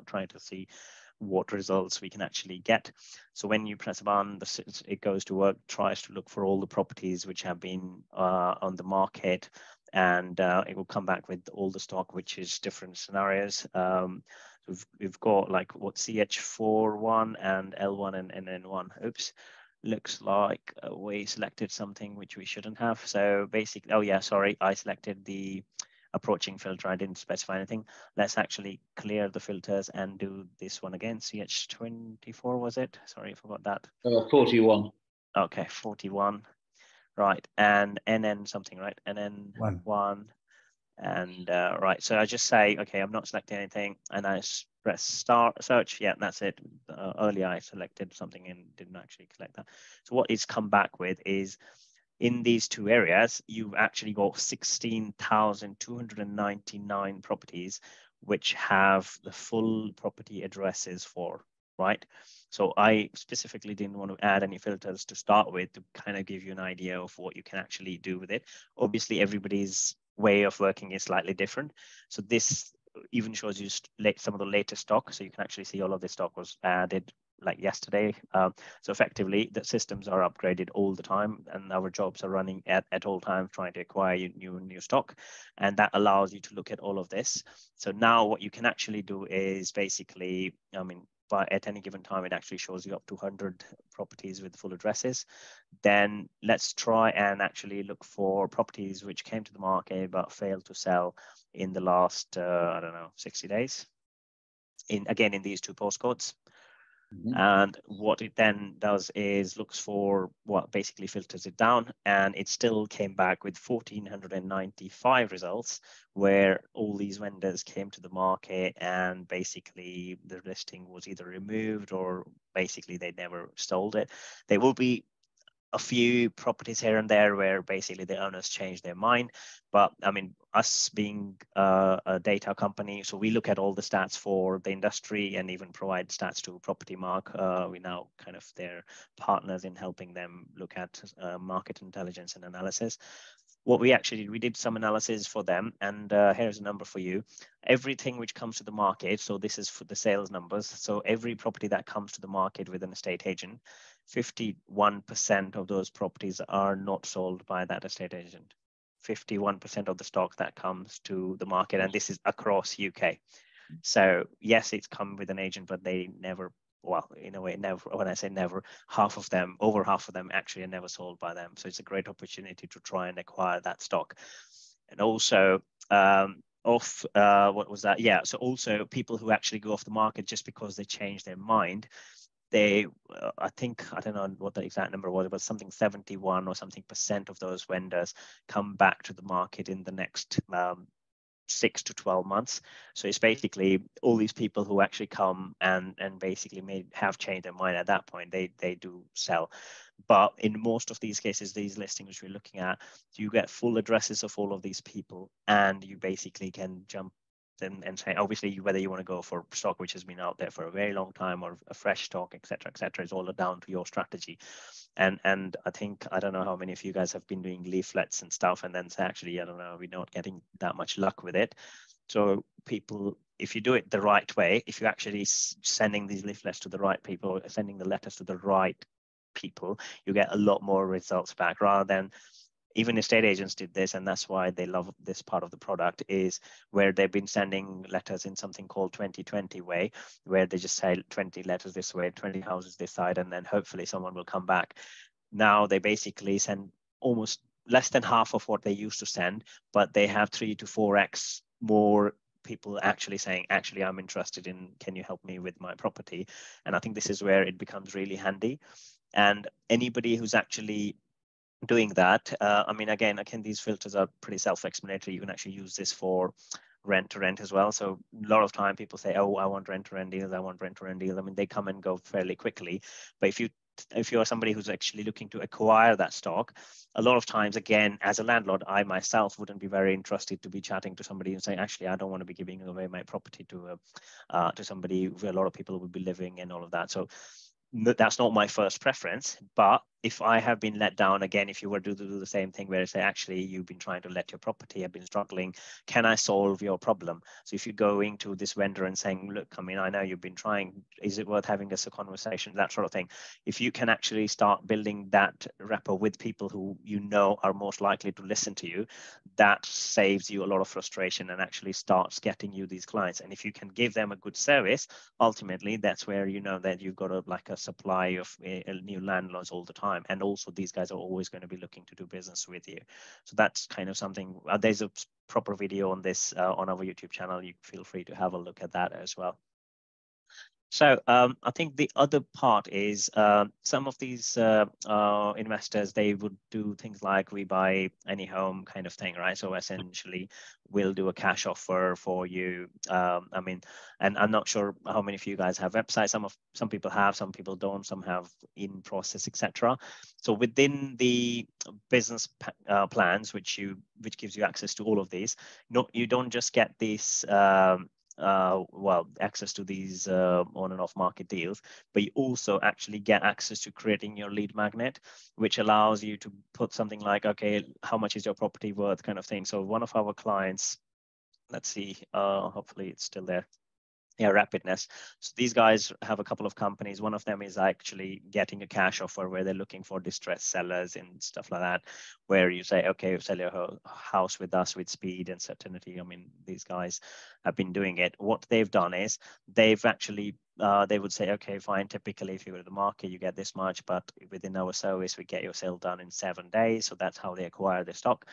trying to see what results we can actually get. So when you press a button, it goes to work, tries to look for all the properties which have been on the market, and it will come back with all the stock, which is different scenarios. We've got like what CH41 and L1 and NN1. Oops. Looks like we selected something which we shouldn't have. So basically, oh yeah, sorry, I selected the approaching filter. I didn't specify anything. Let's actually clear the filters and do this one again. CH24 was it? Sorry, I forgot that. 41. Okay, 41. Right, and NN something, right? NN1. And right, so I just say, okay, I'm not selecting anything, and I press start search. Yeah, that's it. Earlier I selected something and didn't actually select that. So what it's come back with is, in these two areas, you've actually got 16,299 properties which have the full property addresses for, right? So I specifically didn't want to add any filters to start with to kind of give you an idea of what you can actually do with it. Obviously, everybody's way of working is slightly different. So this even shows you some of the latest stock. So you can actually see all of this stock was added like yesterday. So effectively, the systems are upgraded all the time, and our jobs are running at all times trying to acquire new stock. And that allows you to look at all of this. So now what you can actually do is basically, I mean, but at any given time, it actually shows you up to 100 properties with full addresses. Then let's try and actually look for properties which came to the market but failed to sell in the last, I don't know, 60 days. In these two postcodes. And what it then does is looks for what basically filters it down, and it still came back with 1,495 results where all these vendors came to the market and basically the listing was either removed or basically they never sold it. There will be a few properties here and there where basically the owners change their mind. But I mean, us being a data company, so we look at all the stats for the industry and even provide stats to Property Mark. We now kind of their partners in helping them look at market intelligence and analysis. What we actually did, we did some analysis for them, and here's a number for you. Everything which comes to the market, so this is for the sales numbers. So every property that comes to the market with an estate agent, 51% of those properties are not sold by that estate agent. 51% of the stock that comes to the market, and this is across UK. So yes, it's come with an agent, but they never, well, in a way, never. When I say never, over half of them actually are never sold by them. So it's a great opportunity to try and acquire that stock. And also, what was that? Yeah. So also people who actually go off the market just because they change their mind. They, I think, I don't know what the exact number was, but something 71 or something % of those vendors come back to the market in the next 6 to 12 months. So it's basically all these people who actually come and basically have changed their mind at that point, they do sell. But in most of these cases, these listings which we're looking at, you get full addresses of all of these people, and you basically can jump and say, obviously, whether you want to go for stock which has been out there for a very long time or a fresh stock, et cetera, is all down to your strategy. And I think, I don't know how many of you guys have been doing leaflets and stuff, and then say, actually, I don't know, we're not getting that much luck with it. So people, if you do it the right way, if you're actually sending these leaflets to the right people, sending the letters to the right people, you get a lot more results back, rather than, even estate agents did this, and that's why they love this part of the product, is where they've been sending letters in something called 2020 way, where they just say 20 letters this way, 20 houses this side, and then hopefully someone will come back. Now they basically send almost less than half of what they used to send, but they have 3 to 4x more people actually saying, actually, I'm interested in, can you help me with my property? And I think this is where it becomes really handy. And anybody who's actually doing that, I mean, again, these filters are pretty self-explanatory. You can actually use this for rent to rent as well. So a lot of time people say, oh, I want rent to rent deals, I want rent to rent deals. I mean, they come and go fairly quickly. But if you are somebody who's actually looking to acquire that stock, a lot of times, again, as a landlord, I myself wouldn't be very interested to be chatting to somebody and saying, actually, I don't want to be giving away my property to somebody where a lot of people would be living and all of that. So that's not my first preference. But if I have been let down, again, if you were to do the same thing where I say, actually, you've been trying to let your property, have been struggling, can I solve your problem? So if you're going to this vendor and saying, look, I mean, I know you've been trying, is it worth having a conversation, that sort of thing. If you can actually start building that rapport with people who you know are most likely to listen to you, that saves you a lot of frustration and actually starts getting you these clients. And if you can give them a good service, ultimately, that's where you know that you've got a supply of new landlords all the time. And also, these guys are always going to be looking to do business with you. So that's kind of something. There's a proper video on this on our YouTube channel. You feel free to have a look at that as well. So I think the other part is some of these investors, they would do things like we buy any home kind of thing, right? So essentially, we'll do a cash offer for you. I mean, and I'm not sure how many of you guys have websites. Some people have, some people don't, some have in process, etc. So within the business plans, which gives you access to all of these, you don't just get this. Access to these on and off market deals, but you also actually get access to creating your lead magnet, which allows you to put something like, okay, how much is your property worth, kind of thing. So one of our clients, let's see, hopefully it's still there. Yeah, Rapidness. So these guys have a couple of companies. One of them is actually getting a cash offer where they're looking for distressed sellers and stuff like that, where you say, okay, sell your house with us with speed and certainty. I mean, these guys have been doing it. What they've done is they've actually, they would say, okay, fine, typically if you go to the market, you get this much, but within our service, we get your sale done in 7 days. So that's how they acquire the stock.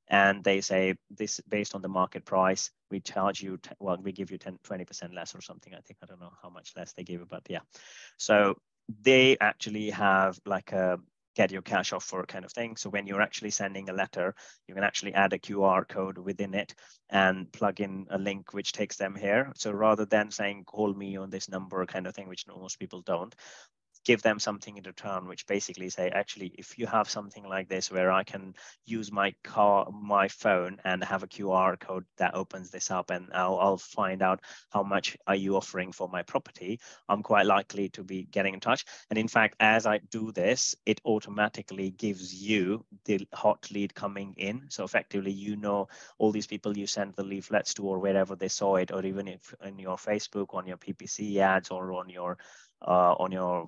And they say, this based on the market price, we charge you, we give you 20% less or something. I think, I don't know how much less they give, but yeah. So they actually have like a get your cash offer kind of thing. So when you're actually sending a letter, you can actually add a QR code within it and plug in a link which takes them here. So rather than saying, call me on this number kind of thing, which most people don't, give them something in return, which basically say, actually, if you have something like this where I can use my phone and have a QR code that opens this up, and I'll find out how much are you offering for my property, I'm quite likely to be getting in touch. And in fact, as I do this, it automatically gives you the hot lead coming in. So effectively, you know, all these people you send the leaflets to or wherever they saw it, or even if in your Facebook, on your PPC ads, or on your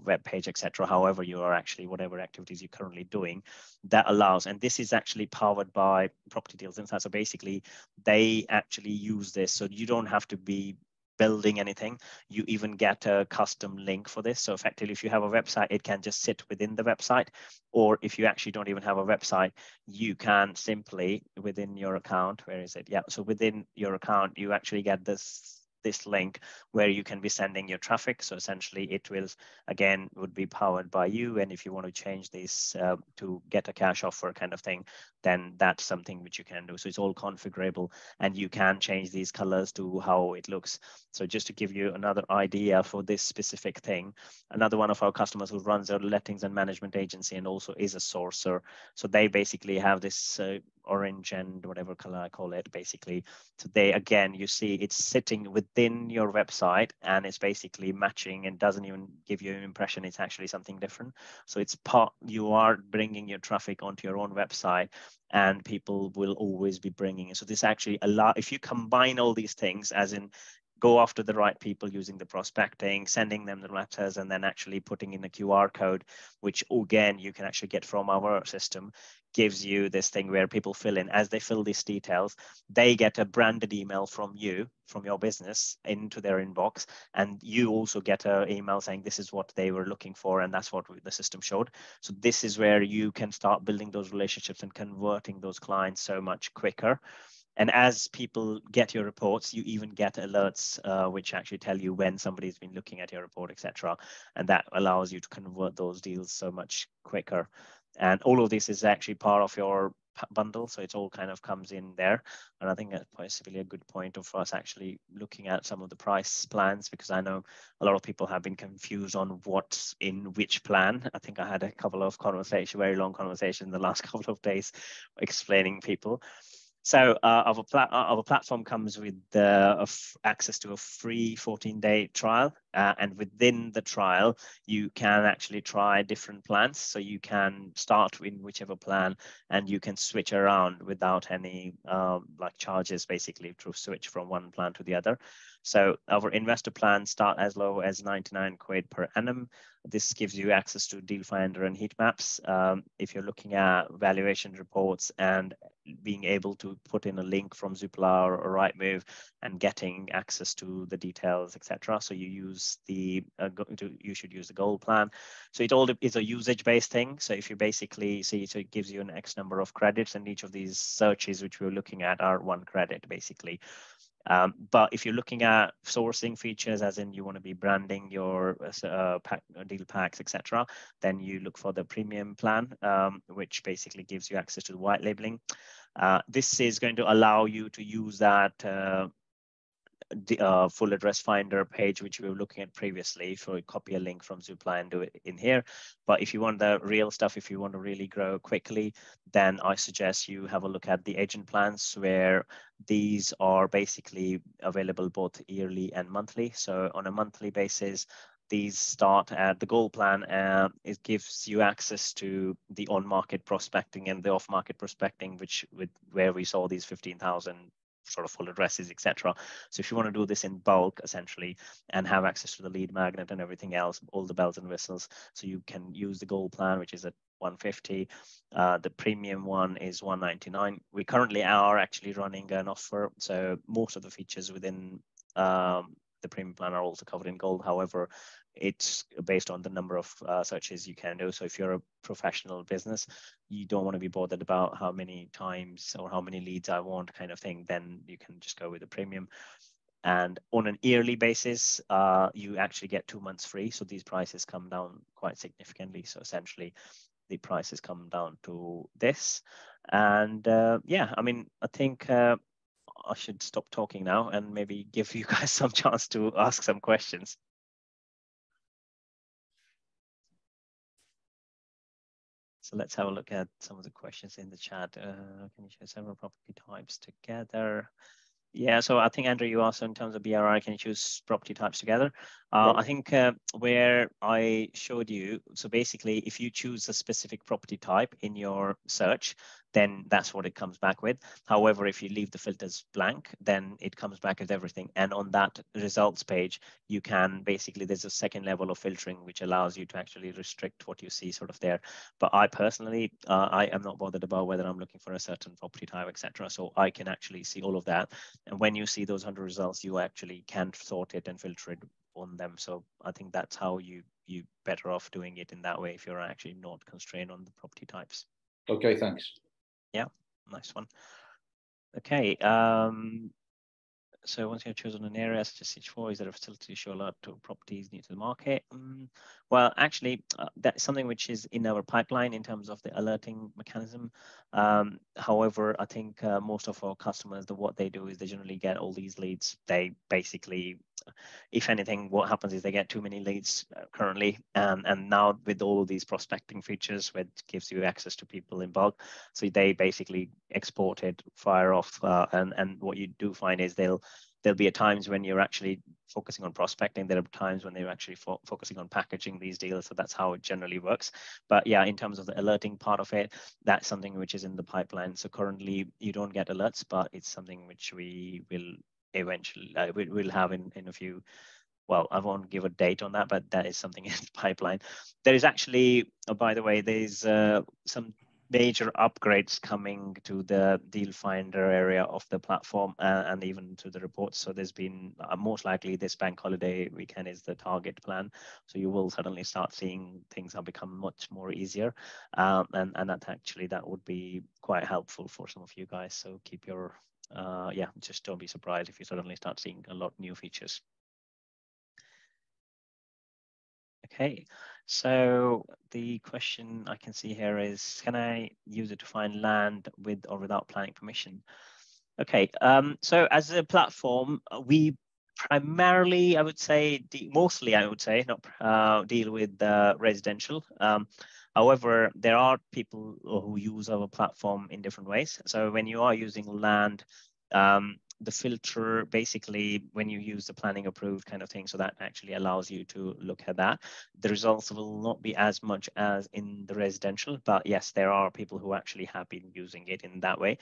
web page, etc. However you are actually, whatever activities you're currently doing, that allows. And this is actually powered by Property Deals Insight. So basically, they actually use this, so you don't have to be building anything. You even get a custom link for this. So effectively, if you have a website, it can just sit within the website. Or if you actually don't even have a website, you can simply, within your account, where is it? Yeah, so within your account, you actually get this this link where you can be sending your traffic. So essentially it will, again, would be powered by you. And if you want to change this to get a cash offer kind of thing, then that's something which you can do. So it's all configurable, and you can change these colors to how it looks. So just to give you another idea for this specific thing, another one of our customers who runs a lettings and management agency and also is a sourcer. So they basically have this orange and whatever color I call it, basically. So they, again, you see it's sitting within your website and it's basically matching and doesn't even give you an impression it's actually something different. So it's part, you are bringing your traffic onto your own website, and people will always be bringing it. So this actually allow, if you combine all these things, as in go after the right people using the prospecting, sending them the letters, and then actually putting in a QR code, which again, you can actually get from our system, gives you this thing where people fill in. As they fill these details, they get a branded email from you, from your business, into their inbox. And you also get an email saying this is what they were looking for, and that's what the system showed. So this is where you can start building those relationships and converting those clients so much quicker. And as people get your reports, you even get alerts which actually tell you when somebody's been looking at your report, etc. And that allows you to convert those deals so much quicker. And all of this is actually part of your bundle, so it all kind of comes in there. And I think that's possibly a good point of us actually looking at some of the price plans, because I know a lot of people have been confused on what's in which plan. I think I had a couple of conversations, very long conversations in the last couple of days explaining people. So our platform comes with access to a free 14-day trial. And within the trial, you can actually try different plans. So you can start in whichever plan and you can switch around without any like charges, basically, to switch from one plan to the other. So our investor plans start as low as 99 quid per annum. This gives you access to Deal Finder and heat maps. If you're looking at valuation reports and being able to put in a link from Zoopla or Rightmove and getting access to the details, etc. So you use the you should use the gold plan. So it all is a usage-based thing. So if you basically see, so it gives you an X number of credits, and each of these searches which we're looking at are 1 credit, basically. But if you're looking at sourcing features, as in you want to be branding your deal packs, etc., then you look for the premium plan, which basically gives you access to the white labeling. This is going to allow you to use that full address finder page, which we were looking at previously, for copy a link from Zoopla and do it in here. But if you want the real stuff, if you want to really grow quickly, then I suggest you have a look at the agent plans, where these are basically available both yearly and monthly. So on a monthly basis, these start at the gold plan. It gives you access to the on-market prospecting and the off-market prospecting, where we saw these 15,000 sort of full addresses, etc. So if you want to do this in bulk, essentially, and have access to the lead magnet and everything else, all the bells and whistles, so you can use the gold plan, which is at 150. The premium one is 199. We currently are actually running an offer, so most of the features within the premium plan are also covered in gold. However, it's based on the number of searches you can do. So if you're a professional business, you don't want to be bothered about how many times or how many leads I want kind of thing, then you can just go with the premium. And on an yearly basis, you actually get 2 months free. So these prices come down quite significantly. So essentially, the prices come down to this. And yeah, I mean, I think I should stop talking now and maybe give you guys some chance to ask some questions. So let's have a look at some of the questions in the chat. Can you share several property types together? Yeah, so I think, Andrew, you asked in terms of BRI, can you choose property types together? I think where I showed you, so basically, if you choose a specific property type in your search, then that's what it comes back with. However, if you leave the filters blank, then it comes back with everything. And on that results page, you can basically, there's a second level of filtering, which allows you to actually restrict what you see sort of there. But I personally, I am not bothered about whether I'm looking for a certain property type, etc. So I can actually see all of that. And when you see those 100 results, you actually can sort it and filter it on them. So I think that's how you better off doing it in that way if you're actually not constrained on the property types. Okay, thanks. Yeah, nice one. Okay. So once you've chosen an area such as stage 4, is there a facility to show alert to properties new to the market? Well, actually, that's something which is in our pipeline in terms of the alerting mechanism. However, I think most of our customers, what they do is they generally get all these leads. They basically, if anything, what happens is they get too many leads currently, and now with all of these prospecting features, which gives you access to people in bulk, so they basically export it, fire off, and what you do find is there'll be at times when you're actually focusing on prospecting. There are times when they're actually focusing on packaging these deals. So that's how it generally works. But yeah, in terms of the alerting part of it, that's something which is in the pipeline. So currently you don't get alerts, but it's something which we will eventually we'll have in a few. Well, I won't give a date on that, but that is something in the pipeline. There is actually, by the way, there's some major upgrades coming to the deal finder area of the platform and even to the reports. So there's been most likely this bank holiday weekend is the target plan. So you will suddenly start seeing things have become much more easier. And that would be quite helpful for some of you guys. So keep your, yeah, just don't be surprised if you suddenly start seeing a lot new features. Okay, so the question I can see here is, can I use it to find land with or without planning permission? Okay, so as a platform, we primarily, I would say, mostly, I would say, not deal with residential. However, there are people who use our platform in different ways. So when you are using land, the filter basically when you use the planning approved kind of thing, so that actually allows you to look at that. The results will not be as much as in the residential, but yes, there are people who actually have been using it in that way.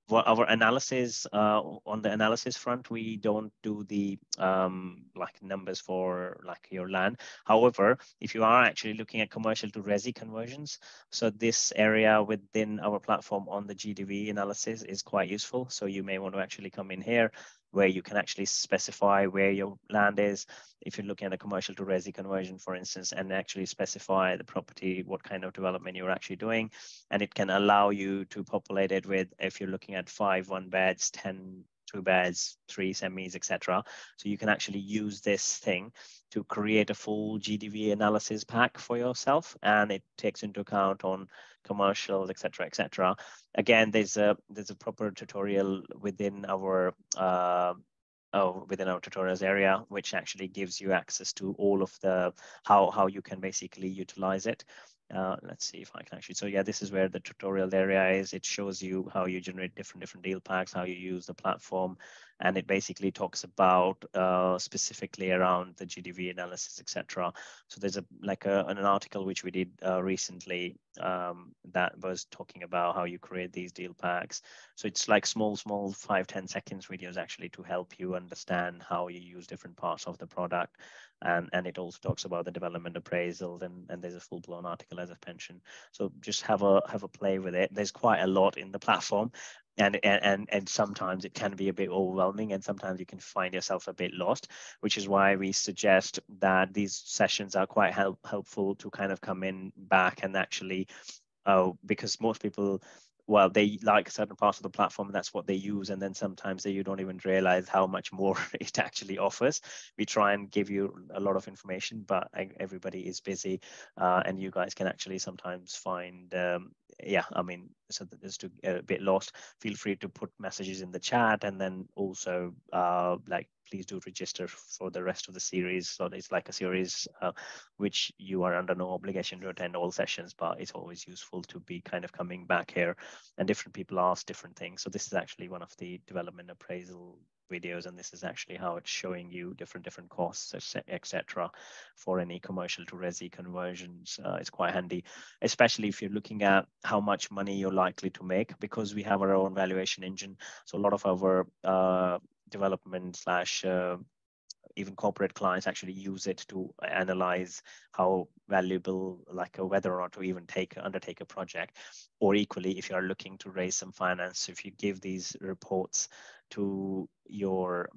For our analysis, on the analysis front, we don't do the like numbers for like your land. However, if you are actually looking at commercial to resi conversions, so this area within our platform on the GDV analysis is quite useful. So you may want to actually come in here where you can actually specify where your land is. If you're looking at a commercial to resi conversion, for instance, and actually specify the property, what kind of development you're actually doing, and it can allow you to populate it with, if you're looking at 5 1-beds, 10 2-beds, 3 semis, etc. So you can actually use this thing to create a full GDV analysis pack for yourself, and it takes into account on commercials, etc., etc. Again, there's a proper tutorial within our tutorials area, which actually gives you access to all of the how you can basically utilize it. Let's see if I can actually. So yeah, this is where the tutorial area is. It shows you how you generate different deal packs, how you use the platform, and it basically talks about specifically around the GDV analysis, etc. So there's an article which we did recently that was talking about how you create these deal packs. So it's like small 5-10 seconds videos actually to help you understand how you use different parts of the product. And it also talks about the development appraisal, and there's a full-blown article as a pension. So just have a play with it. There's quite a lot in the platform, and sometimes it can be a bit overwhelming, and sometimes you can find yourself a bit lost, which is why we suggest that these sessions are quite helpful to kind of come in back and actually, because most people, well, they like certain parts of the platform and that's what they use, and then sometimes you don't even realize how much more it actually offers. We try and give you a lot of information, but everybody is busy, and you guys can actually sometimes find yeah, I mean, so that is to get a bit lost. Feel free to put messages in the chat, and then also please do register for the rest of the series. So it's like a series which you are under no obligation to attend all sessions, but it's always useful to be kind of coming back here, and different people ask different things. So this is actually one of the development appraisal videos, and this is actually how it's showing you different costs, etc. for any commercial to resi conversions. It's quite handy, especially if you're looking at how much money you're likely to make, because we have our own valuation engine. So a lot of our development slash even corporate clients actually use it to analyze how valuable, like whether or not to even undertake a project. Or equally, if you are looking to raise some finance, if you give these reports to your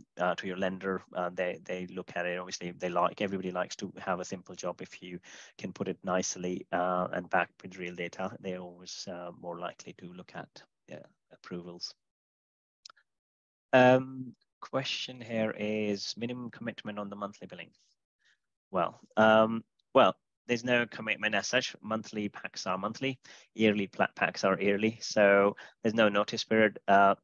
lender, they look at it. Obviously, everybody likes to have a simple job. If you can put it nicely and backed with real data, they're always more likely to look at approvals. question here is minimum commitment on the monthly billing. Well, there's no commitment as such. Monthly packs are monthly, yearly packs are yearly. So there's no notice period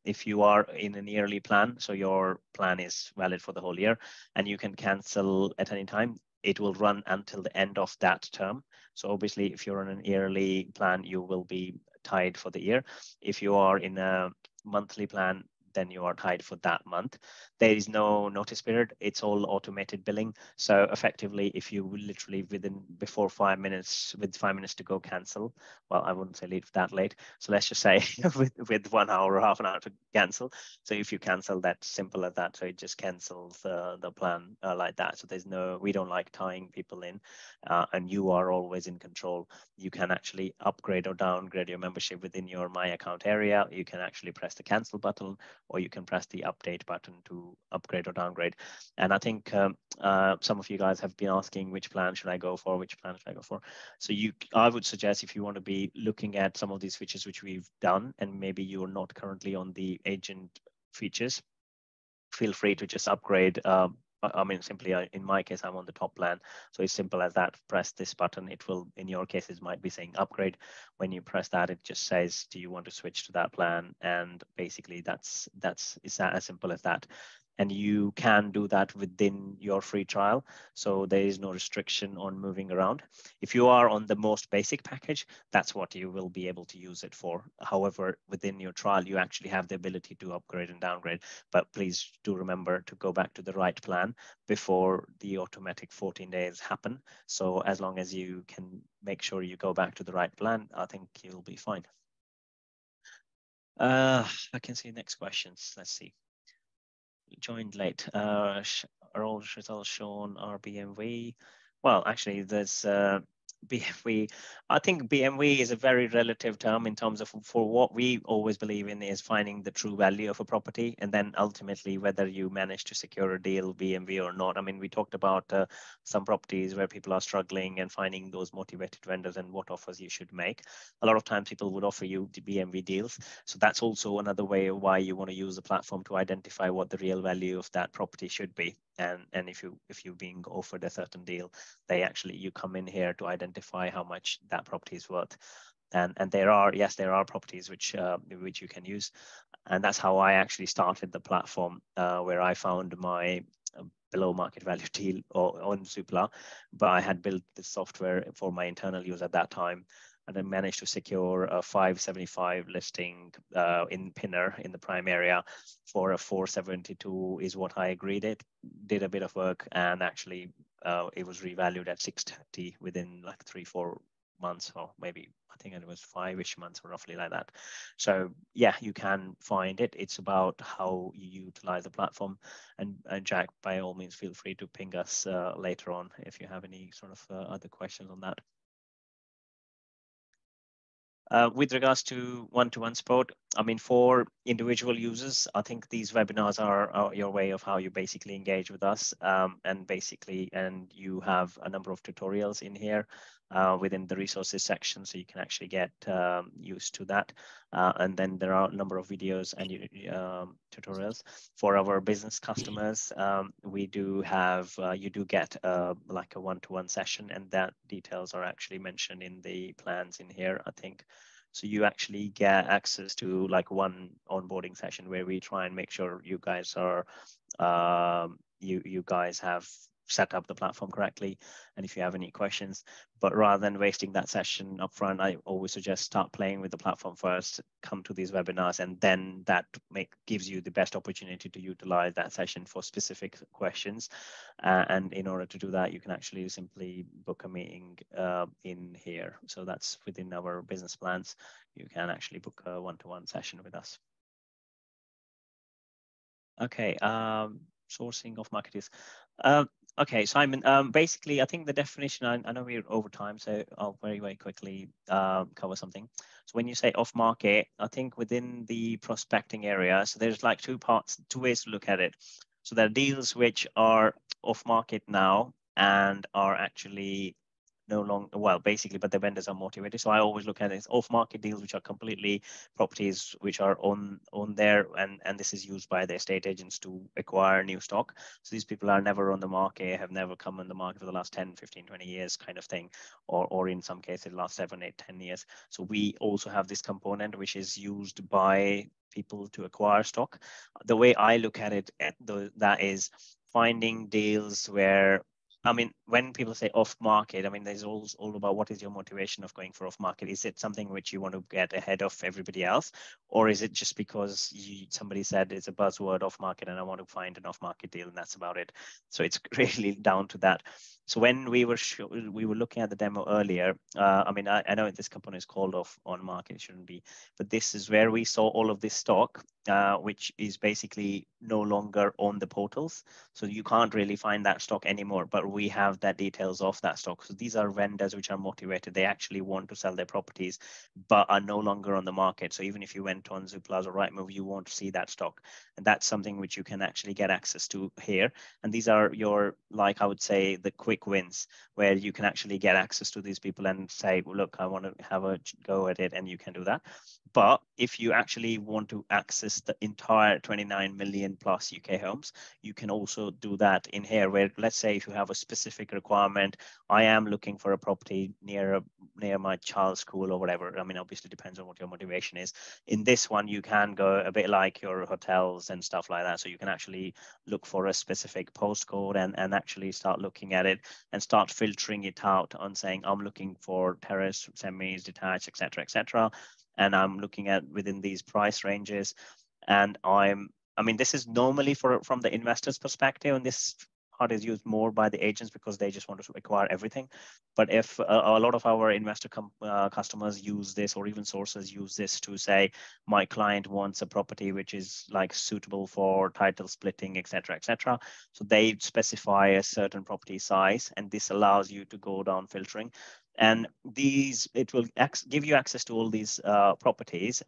if you are in an yearly plan. So your plan is valid for the whole year and you can cancel at any time. It will run until the end of that term. So obviously, if you're on an yearly plan, you will be tied for the year. If you are in a monthly plan, then you are tied for that month. There is no notice period. It's all automated billing. So effectively, if you literally before 5 minutes, with 5 minutes to go cancel, well, I wouldn't say leave that late. So let's just say with 1 hour or half an hour to cancel. So if you cancel, that's simple as that. So it just cancels the plan like that. So we don't like tying people in and you are always in control. You can actually upgrade or downgrade your membership within your My Account area. You can actually press the cancel button or you can press the update button to upgrade or downgrade. And I think some of you guys have been asking which plan should I go for, which plan should I go for. So I would suggest if you want to be looking at some of these features which we've done, and maybe you're not currently on the agent features, feel free to just upgrade. I mean, simply in my case, I'm on the top plan. So it's simple as that. Press this button. It will, in your case, it might be saying upgrade. When you press that, it just says, do you want to switch to that plan? And basically it's as simple as that. And you can do that within your free trial. So there is no restriction on moving around. If you are on the most basic package, that's what you will be able to use it for. However, within your trial, you actually have the ability to upgrade and downgrade. But please do remember to go back to the right plan before the automatic 14 days happen. So as long as you can make sure you go back to the right plan, I think you'll be fine. I can see next questions. Let's see. Joined late. Are all results shown are BMV? Well, actually, there's BMV. I think BMV is a very relative term in terms of for what we always believe in is finding the true value of a property, and then ultimately whether you manage to secure a deal BMV or not. I mean, we talked about some properties where people are struggling and finding those motivated vendors and what offers you should make. A lot of times people would offer you the BMV deals. So that's also another way of why you want to use the platform to identify what the real value of that property should be. And if you're being offered a certain deal, you come in here to identify how much that property is worth. And there are properties which you can use. And that's how I actually started the platform, where I found my below market value deal on Zoopla, but I had built the software for my internal use at that time. And I managed to secure a 575 listing in Pinner in the prime area for a 472 is what I agreed it. Did a bit of work and actually it was revalued at 630 within like 3-4 months, or maybe I think it was 5-ish months or roughly like that. So yeah, you can find it. It's about how you utilize the platform. And Jack, by all means, feel free to ping us later on if you have any sort of other questions on that. With regards to one-to-one support, I mean, for individual users, I think these webinars are your way of how you basically engage with us. And you have a number of tutorials in here within the resources section, so you can actually get used to that. And then there are a number of videos and tutorials. For our business customers, we do have, you do get like a one-to-one session, and that details are actually mentioned in the plans in here, I think. So you actually get access to like one onboarding session where we try and make sure you guys are, you guys have set up the platform correctly, and if you have any questions. But rather than wasting that session up front, I always suggest start playing with the platform first, come to these webinars, and then that gives you the best opportunity to utilize that session for specific questions. And in order to do that, you can actually simply book a meeting in here. So that's within our business plans. You can actually book a one-to-one session with us. Okay, sourcing of marketers. Okay, Simon, basically, I think the definition, I know we're over time, so I'll very, very quickly cover something. So when you say off market, I think within the prospecting area, so there's like two ways to look at it. So there are deals which are off market now and are actually no longer, well, basically, but the vendors are motivated. So I always look at it as off-market deals, which are completely properties which are on there, and this is used by the estate agents to acquire new stock. So these people are never on the market, have never come on the market for the last 10, 15, 20 years kind of thing, or in some cases, the last 7, 8, 10 years. So we also have this component, which is used by people to acquire stock. The way I look at it, that is finding deals where, I mean, when people say off market, I mean, there's all about what is your motivation of going for off market. Is it something which you want to get ahead of everybody else? Or is it just because somebody said it's a buzzword off market and I want to find an off market deal and that's about it? So it's really down to that. So when we were looking at the demo earlier, I mean, I know this component is called off on market, it shouldn't be, but this is where we saw all of this stock, which is basically no longer on the portals. So you can't really find that stock anymore, but we have that details of that stock. So these are vendors which are motivated. They actually want to sell their properties, but are no longer on the market. So even if you went on Zoopla or Rightmove, you won't see that stock. And that's something which you can actually get access to here. And these are your, like I would say, the quick wins, where you can actually get access to these people and say, well, look, I want to have a go at it, and you can do that. But if you actually want to access the entire 29 million plus UK homes, you can also do that in here, where let's say if you have a specific requirement, I am looking for a property near my child's school or whatever. I mean, obviously depends on what your motivation is. In this one, you can go a bit like your hotels and stuff like that. So you can actually look for a specific postcode and actually start looking at it and start filtering it out on saying, I'm looking for terrace, semis, detached, etc., etc. And I'm looking at within these price ranges. And I mean, this is normally from the investor's perspective, and this part is used more by the agents because they just want to acquire everything. But if a lot of our investor customers use this, or even sources use this to say, my client wants a property which is like suitable for title splitting, etc., etc. So they specify a certain property size, and this allows you to go down filtering. And it will give you access to all these properties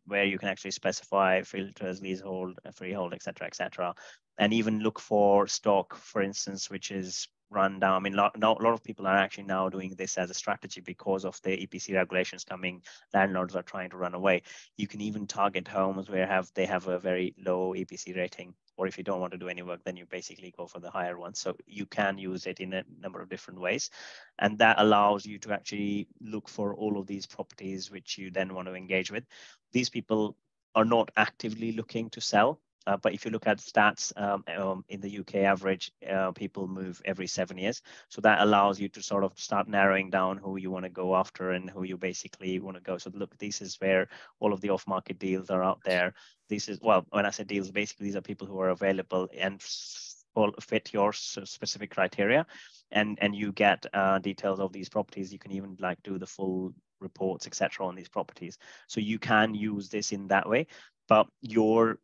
where you can actually specify filters, leasehold, freehold, etc., etc., and even look for stock, for instance, which is run down. I mean, a lot of people are actually now doing this as a strategy because of the EPC regulations coming. Landlords are trying to run away. You can even target homes where they have a very low EPC rating, or if you don't want to do any work, then you basically go for the higher one. So you can use it in a number of different ways. And that allows you to actually look for all of these properties which you then want to engage with. These people are not actively looking to sell. But if you look at stats in the UK average, people move every 7 years. So that allows you to sort of start narrowing down who you want to go after and who you basically want to go. So look, this is where all of the off-market deals are out there. This is, well, when I say deals, basically these are people who are available and fit your specific criteria. And you get details of these properties. You can even like do the full reports, etc., on these properties. So you can use this in that way. But your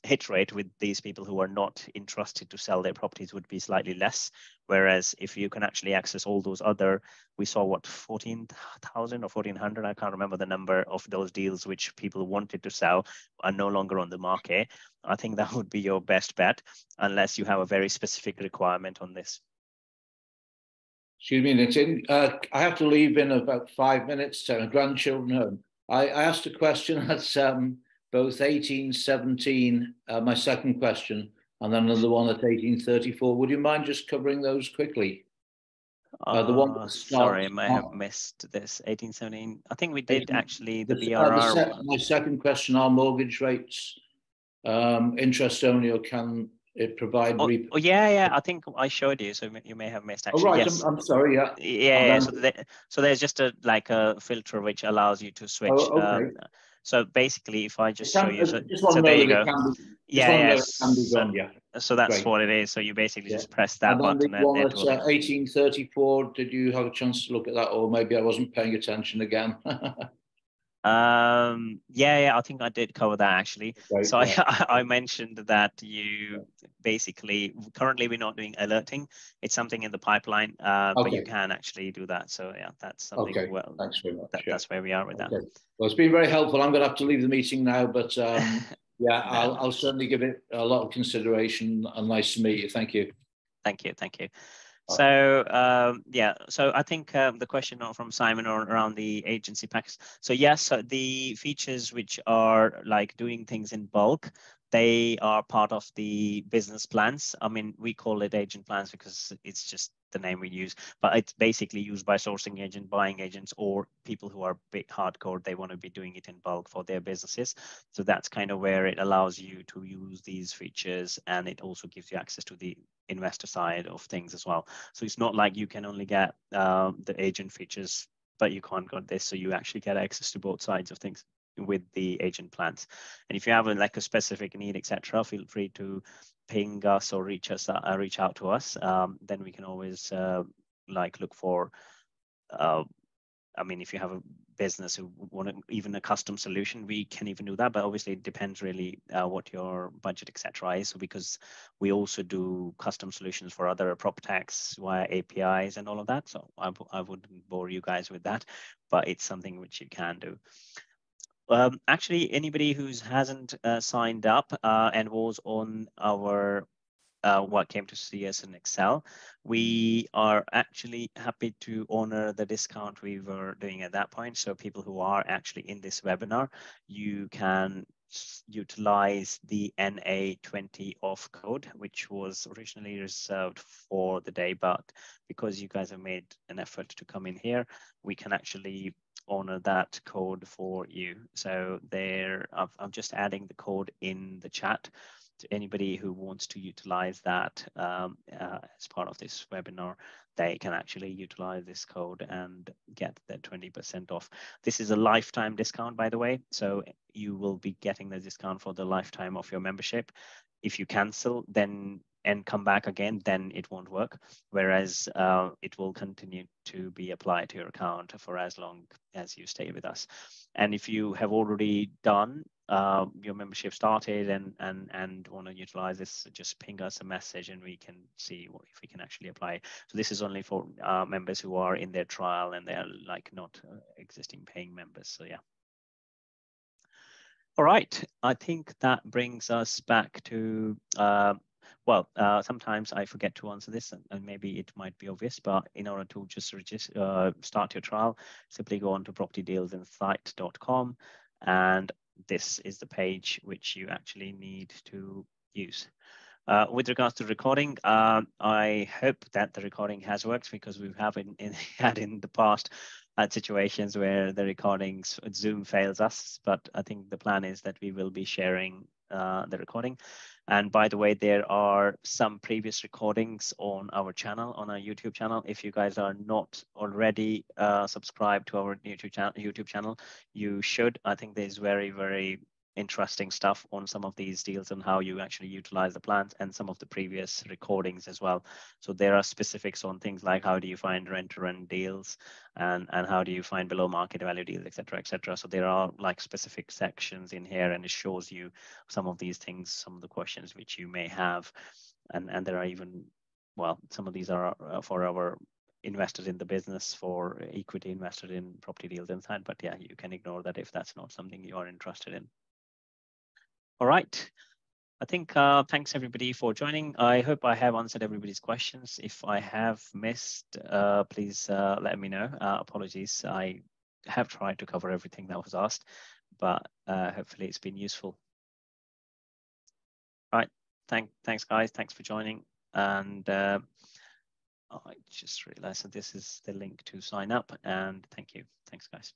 hit rate with these people who are not interested to sell their properties would be slightly less. Whereas if you can actually access all those other, we saw what, 14,000 or 1,400, I can't remember the number of those deals which people wanted to sell are no longer on the market. I think that would be your best bet, unless you have a very specific requirement on this. Excuse me, Nitin. I have to leave in about 5 minutes to my grandchildren home. I asked a question that's both 1817, my second question, and then another one at 1834. Would you mind just covering those quickly? The one sorry, I might have missed this. 1817. I think we did actually the BRR one. My second question: are mortgage rates interest only, or can it provide? Oh yeah. I think I showed you, so you may have missed. Actually, right. Yes. I'm sorry. Yeah. Yeah. So there's just a filter which allows you to switch. Oh, okay. So basically, if I just show you, so there you go. So that's Great. what it is. So you basically just press that button and then the one at 1834. Did you have a chance to look at that, or maybe I wasn't paying attention again? Yeah, I think I did cover that actually. Right, so I mentioned that you basically, currently we're not doing alerting. It's something in the pipeline, but you can actually do that. So yeah, that's something. Okay. Well, thanks very much. That's where we are with that. Well, it's been very helpful. I'm going to have to leave the meeting now, but yeah, I'll certainly give it a lot of consideration. And nice to meet you. Thank you. Thank you. So yeah, so I think the question from Simon around the agency packs. So yes, so the features which are like doing things in bulk, they are part of the business plans. I mean, we call it agent plans because it's just the name we use, but it's basically used by sourcing agent, buying agents, or people who are bit hardcore. They want to be doing it in bulk for their businesses. So that's kind of where it allows you to use these features, and it also gives you access to the investor side of things as well. So it's not like you can only get the agent features, but you can't get this. So you actually get access to both sides of things with the agent plans. And if you have like a specific need, etc., feel free to ping us or reach out to us. Then we can always like look for. I mean, if you have a business who want even a custom solution, we can even do that. But obviously, it depends really what your budget, etc., is. So because we also do custom solutions for other prop techs via APIs and all of that. So I wouldn't bore you guys with that, but it's something which you can do. Actually, anybody who hasn't signed up and was on our what came to see us in Excel, we are actually happy to honor the discount we were doing at that point. So people who are actually in this webinar, you can utilize the NA20 off code, which was originally reserved for the day, but because you guys have made an effort to come in here, we can actually honor that code for you. So there, I'm just adding the code in the chat to anybody who wants to utilize that as part of this webinar. They can actually utilize this code and get the 20% off. This is a lifetime discount, by the way. So you will be getting the discount for the lifetime of your membership. If you cancel, then and come back again, then it won't work. Whereas it will continue to be applied to your account for as long as you stay with us. And if you have already done your membership started and want to utilize this, just ping us a message and we can see if we can actually apply. So this is only for members who are in their trial and they're like not existing paying members. So yeah. All right, I think that brings us back to sometimes I forget to answer this, and maybe it might be obvious, but in order to just start your trial, simply go on to propertydealsinsight.com, and this is the page which you actually need to use. With regards to recording, I hope that the recording has worked, because we have had in the past situations where the recordings, Zoom fails us, but I think the plan is that we will be sharing the recording. And by the way, there are some previous recordings on our channel, on our YouTube channel. If you guys are not already subscribed to our YouTube channel, you should. I think there's very, very interesting stuff on some of these deals and how you actually utilize the plans, and some of the previous recordings as well. So there are specifics on things like how do you find rent-to-rent deals, and how do you find below market value deals, etc., etc. So there are like specific sections in here, and it shows you some of these things, some of the questions which you may have, and there are even, well, some of these are for our investors in the business, for equity invested in Property Deals Insight. But yeah, you can ignore that if that's not something you are interested in. All right. I think thanks everybody for joining. I hope I have answered everybody's questions. If I have missed, please let me know. Apologies. I have tried to cover everything that was asked, but hopefully it's been useful. All right. Thanks, guys. Thanks for joining. And I just realized that this is the link to sign up. And thank you. Thanks, guys.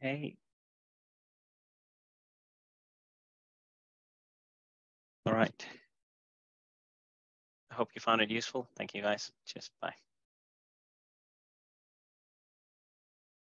Okay. All right. I hope you found it useful. Thank you, guys. Cheers. Bye.